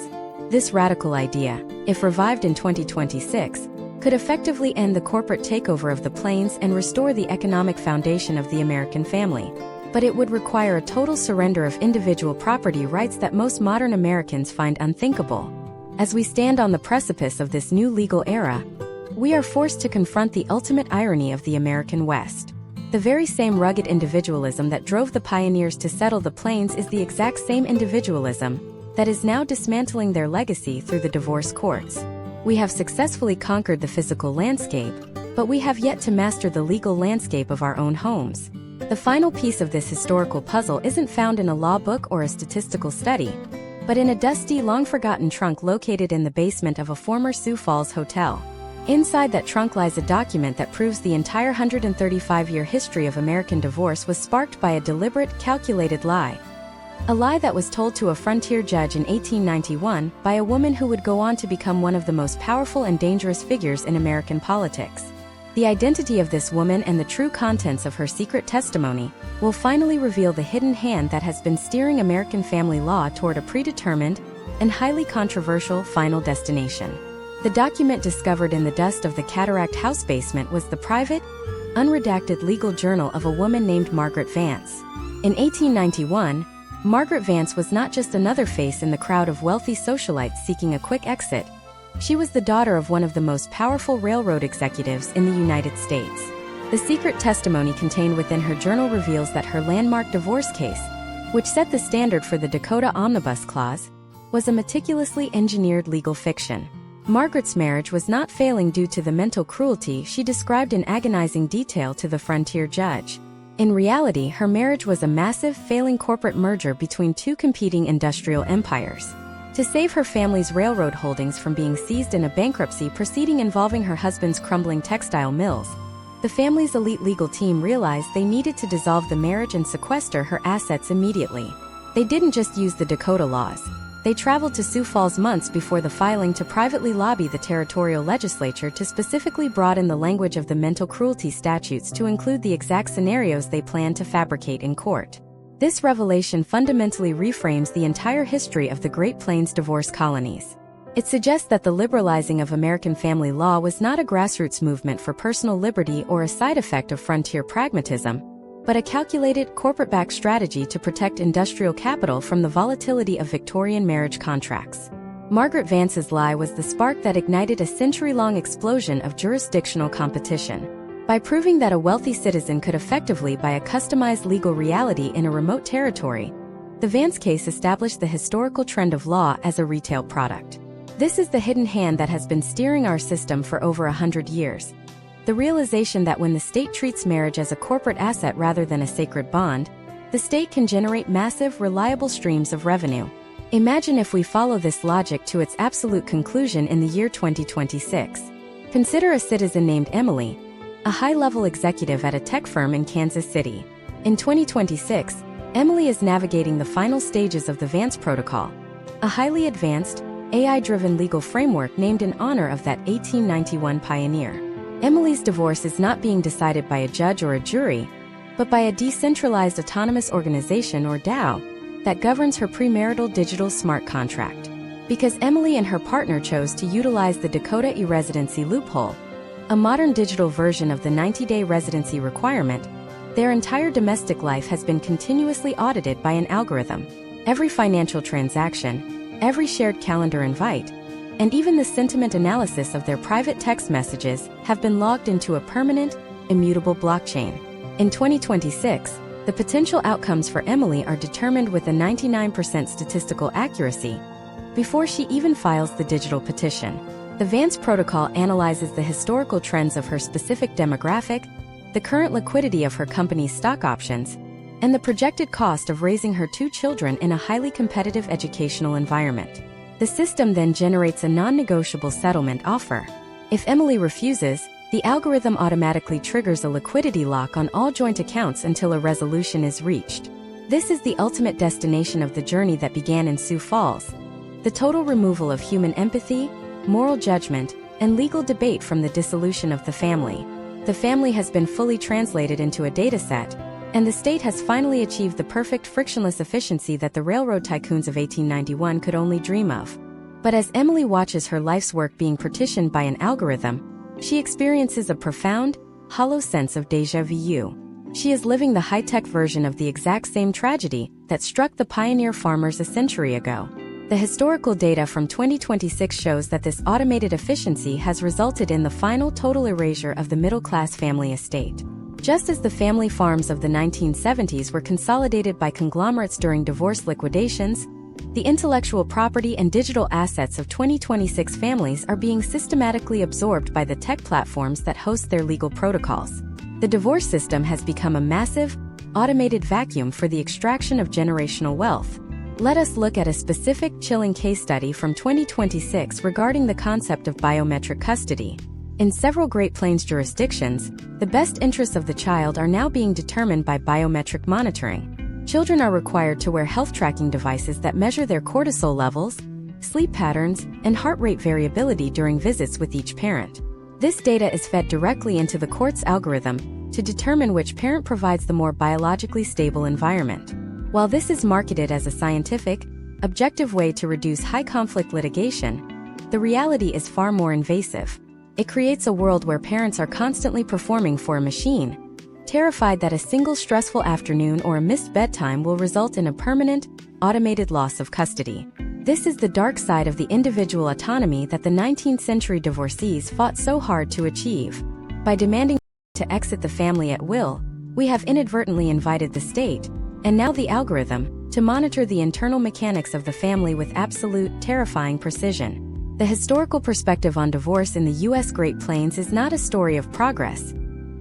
This radical idea, if revived in 2026, could effectively end the corporate takeover of the plains and restore the economic foundation of the American family. But it would require a total surrender of individual property rights that most modern Americans find unthinkable. As we stand on the precipice of this new legal era, we are forced to confront the ultimate irony of the American West. The very same rugged individualism that drove the pioneers to settle the plains is the exact same individualism that is now dismantling their legacy through the divorce courts. We have successfully conquered the physical landscape, but we have yet to master the legal landscape of our own homes. The final piece of this historical puzzle isn't found in a law book or a statistical study, but in a dusty, long-forgotten trunk located in the basement of a former Sioux Falls hotel. Inside that trunk lies a document that proves the entire 135-year history of American divorce was sparked by a deliberate, calculated lie. A lie that was told to a frontier judge in 1891 by a woman who would go on to become one of the most powerful and dangerous figures in American politics. The identity of this woman and the true contents of her secret testimony will finally reveal the hidden hand that has been steering American family law toward a predetermined and highly controversial final destination. The document discovered in the dust of the Cataract House basement was the private, unredacted legal journal of a woman named Margaret Vance. In 1891, Margaret Vance was not just another face in the crowd of wealthy socialites seeking a quick exit. She was the daughter of one of the most powerful railroad executives in the United States. The secret testimony contained within her journal reveals that her landmark divorce case, which set the standard for the Dakota Omnibus Clause, was a meticulously engineered legal fiction. Margaret's marriage was not failing due to the mental cruelty she described in agonizing detail to the frontier judge. In reality, her marriage was a massive, failing corporate merger between two competing industrial empires. To save her family's railroad holdings from being seized in a bankruptcy proceeding involving her husband's crumbling textile mills, the family's elite legal team realized they needed to dissolve the marriage and sequester her assets immediately. They didn't just use the Dakota laws. They traveled to Sioux Falls months before the filing to privately lobby the territorial legislature to specifically broaden the language of the mental cruelty statutes to include the exact scenarios they planned to fabricate in court. This revelation fundamentally reframes the entire history of the Great Plains divorce colonies. It suggests that the liberalizing of American family law was not a grassroots movement for personal liberty or a side effect of frontier pragmatism, but a calculated, corporate-backed strategy to protect industrial capital from the volatility of Victorian marriage contracts. Margaret Vance's lie was the spark that ignited a century-long explosion of jurisdictional competition. By proving that a wealthy citizen could effectively buy a customized legal reality in a remote territory, the Vance case established the historical trend of law as a retail product. This is the hidden hand that has been steering our system for over 100 years. The realization that when the state treats marriage as a corporate asset rather than a sacred bond, the state can generate massive, reliable streams of revenue. Imagine if we follow this logic to its absolute conclusion in the year 2026. Consider a citizen named Emily, a high-level executive at a tech firm in Kansas City. In 2026, Emily is navigating the final stages of the Vance Protocol, a highly advanced, AI-driven legal framework named in honor of that 1891 pioneer. Emily's divorce is not being decided by a judge or a jury, but by a decentralized autonomous organization or DAO that governs her premarital digital smart contract. Because Emily and her partner chose to utilize the Dakota e-residency loophole, a modern digital version of the 90-day residency requirement, their entire domestic life has been continuously audited by an algorithm. Every financial transaction, every shared calendar invite, and even the sentiment analysis of their private text messages have been logged into a permanent, immutable blockchain. In 2026, the potential outcomes for Emily are determined with a 99% statistical accuracy before she even files the digital petition. The Vance Protocol analyzes the historical trends of her specific demographic, the current liquidity of her company's stock options, and the projected cost of raising her 2 children in a highly competitive educational environment. The system then generates a non-negotiable settlement offer. If Emily refuses, the algorithm automatically triggers a liquidity lock on all joint accounts until a resolution is reached. This is the ultimate destination of the journey that began in Sioux Falls: the total removal of human empathy, moral judgment, and legal debate from the dissolution of the family. The family has been fully translated into a dataset, and the state has finally achieved the perfect frictionless efficiency that the railroad tycoons of 1891 could only dream of. But as Emily watches her life's work being partitioned by an algorithm, she experiences a profound, hollow sense of déjà vu. She is living the high-tech version of the exact same tragedy that struck the pioneer farmers a century ago. The historical data from 2026 shows that this automated efficiency has resulted in the final total erasure of the middle-class family estate. Just as the family farms of the 1970s were consolidated by conglomerates during divorce liquidations, the intellectual property and digital assets of 2026 families are being systematically absorbed by the tech platforms that host their legal protocols. The divorce system has become a massive, automated vacuum for the extraction of generational wealth. Let us look at a specific chilling case study from 2026 regarding the concept of biometric custody. In several Great Plains jurisdictions, the best interests of the child are now being determined by biometric monitoring. Children are required to wear health tracking devices that measure their cortisol levels, sleep patterns, and heart rate variability during visits with each parent. This data is fed directly into the court's algorithm to determine which parent provides the more biologically stable environment. While this is marketed as a scientific, objective way to reduce high-conflict litigation, the reality is far more invasive. It creates a world where parents are constantly performing for a machine, terrified that a single stressful afternoon or a missed bedtime will result in a permanent, automated loss of custody. This is the dark side of the individual autonomy that the 19th century divorcees fought so hard to achieve. By demanding to exit the family at will, we have inadvertently invited the state, and now the algorithm, to monitor the internal mechanics of the family with absolute, terrifying precision. The historical perspective on divorce in the U.S. Great Plains is not a story of progress.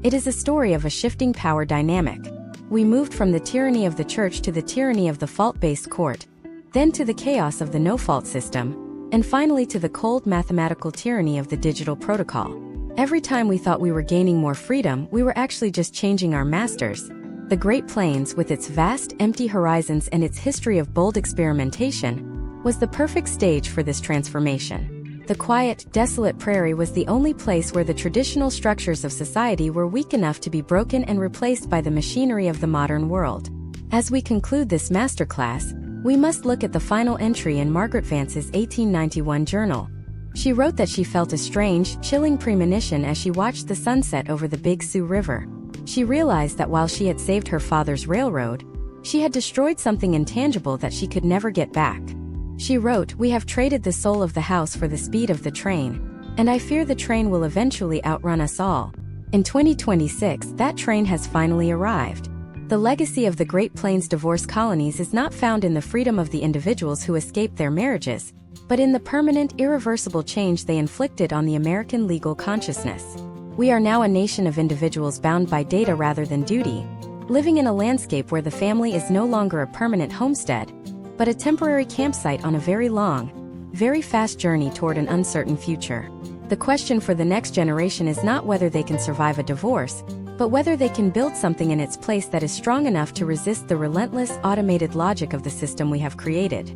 It is a story of a shifting power dynamic. We moved from the tyranny of the church to the tyranny of the fault-based court, then to the chaos of the no-fault system, and finally to the cold mathematical tyranny of the digital protocol. Every time we thought we were gaining more freedom, we were actually just changing our masters. The Great Plains, with its vast, empty horizons and its history of bold experimentation, was the perfect stage for this transformation. The quiet, desolate prairie was the only place where the traditional structures of society were weak enough to be broken and replaced by the machinery of the modern world. As we conclude this masterclass, we must look at the final entry in Margaret Vance's 1891 journal. She wrote that she felt a strange, chilling premonition as she watched the sunset over the Big Sioux River. She realized that while she had saved her father's railroad, she had destroyed something intangible that she could never get back. She wrote, "We have traded the soul of the house for the speed of the train, and I fear the train will eventually outrun us all." In 2026, that train has finally arrived. The legacy of the Great Plains divorce colonies is not found in the freedom of the individuals who escaped their marriages, but in the permanent, irreversible change they inflicted on the American legal consciousness. We are now a nation of individuals bound by data rather than duty, living in a landscape where the family is no longer a permanent homestead, but a temporary campsite on a very long, very fast journey toward an uncertain future. The question for the next generation is not whether they can survive a divorce, but whether they can build something in its place that is strong enough to resist the relentless, automated logic of the system we have created.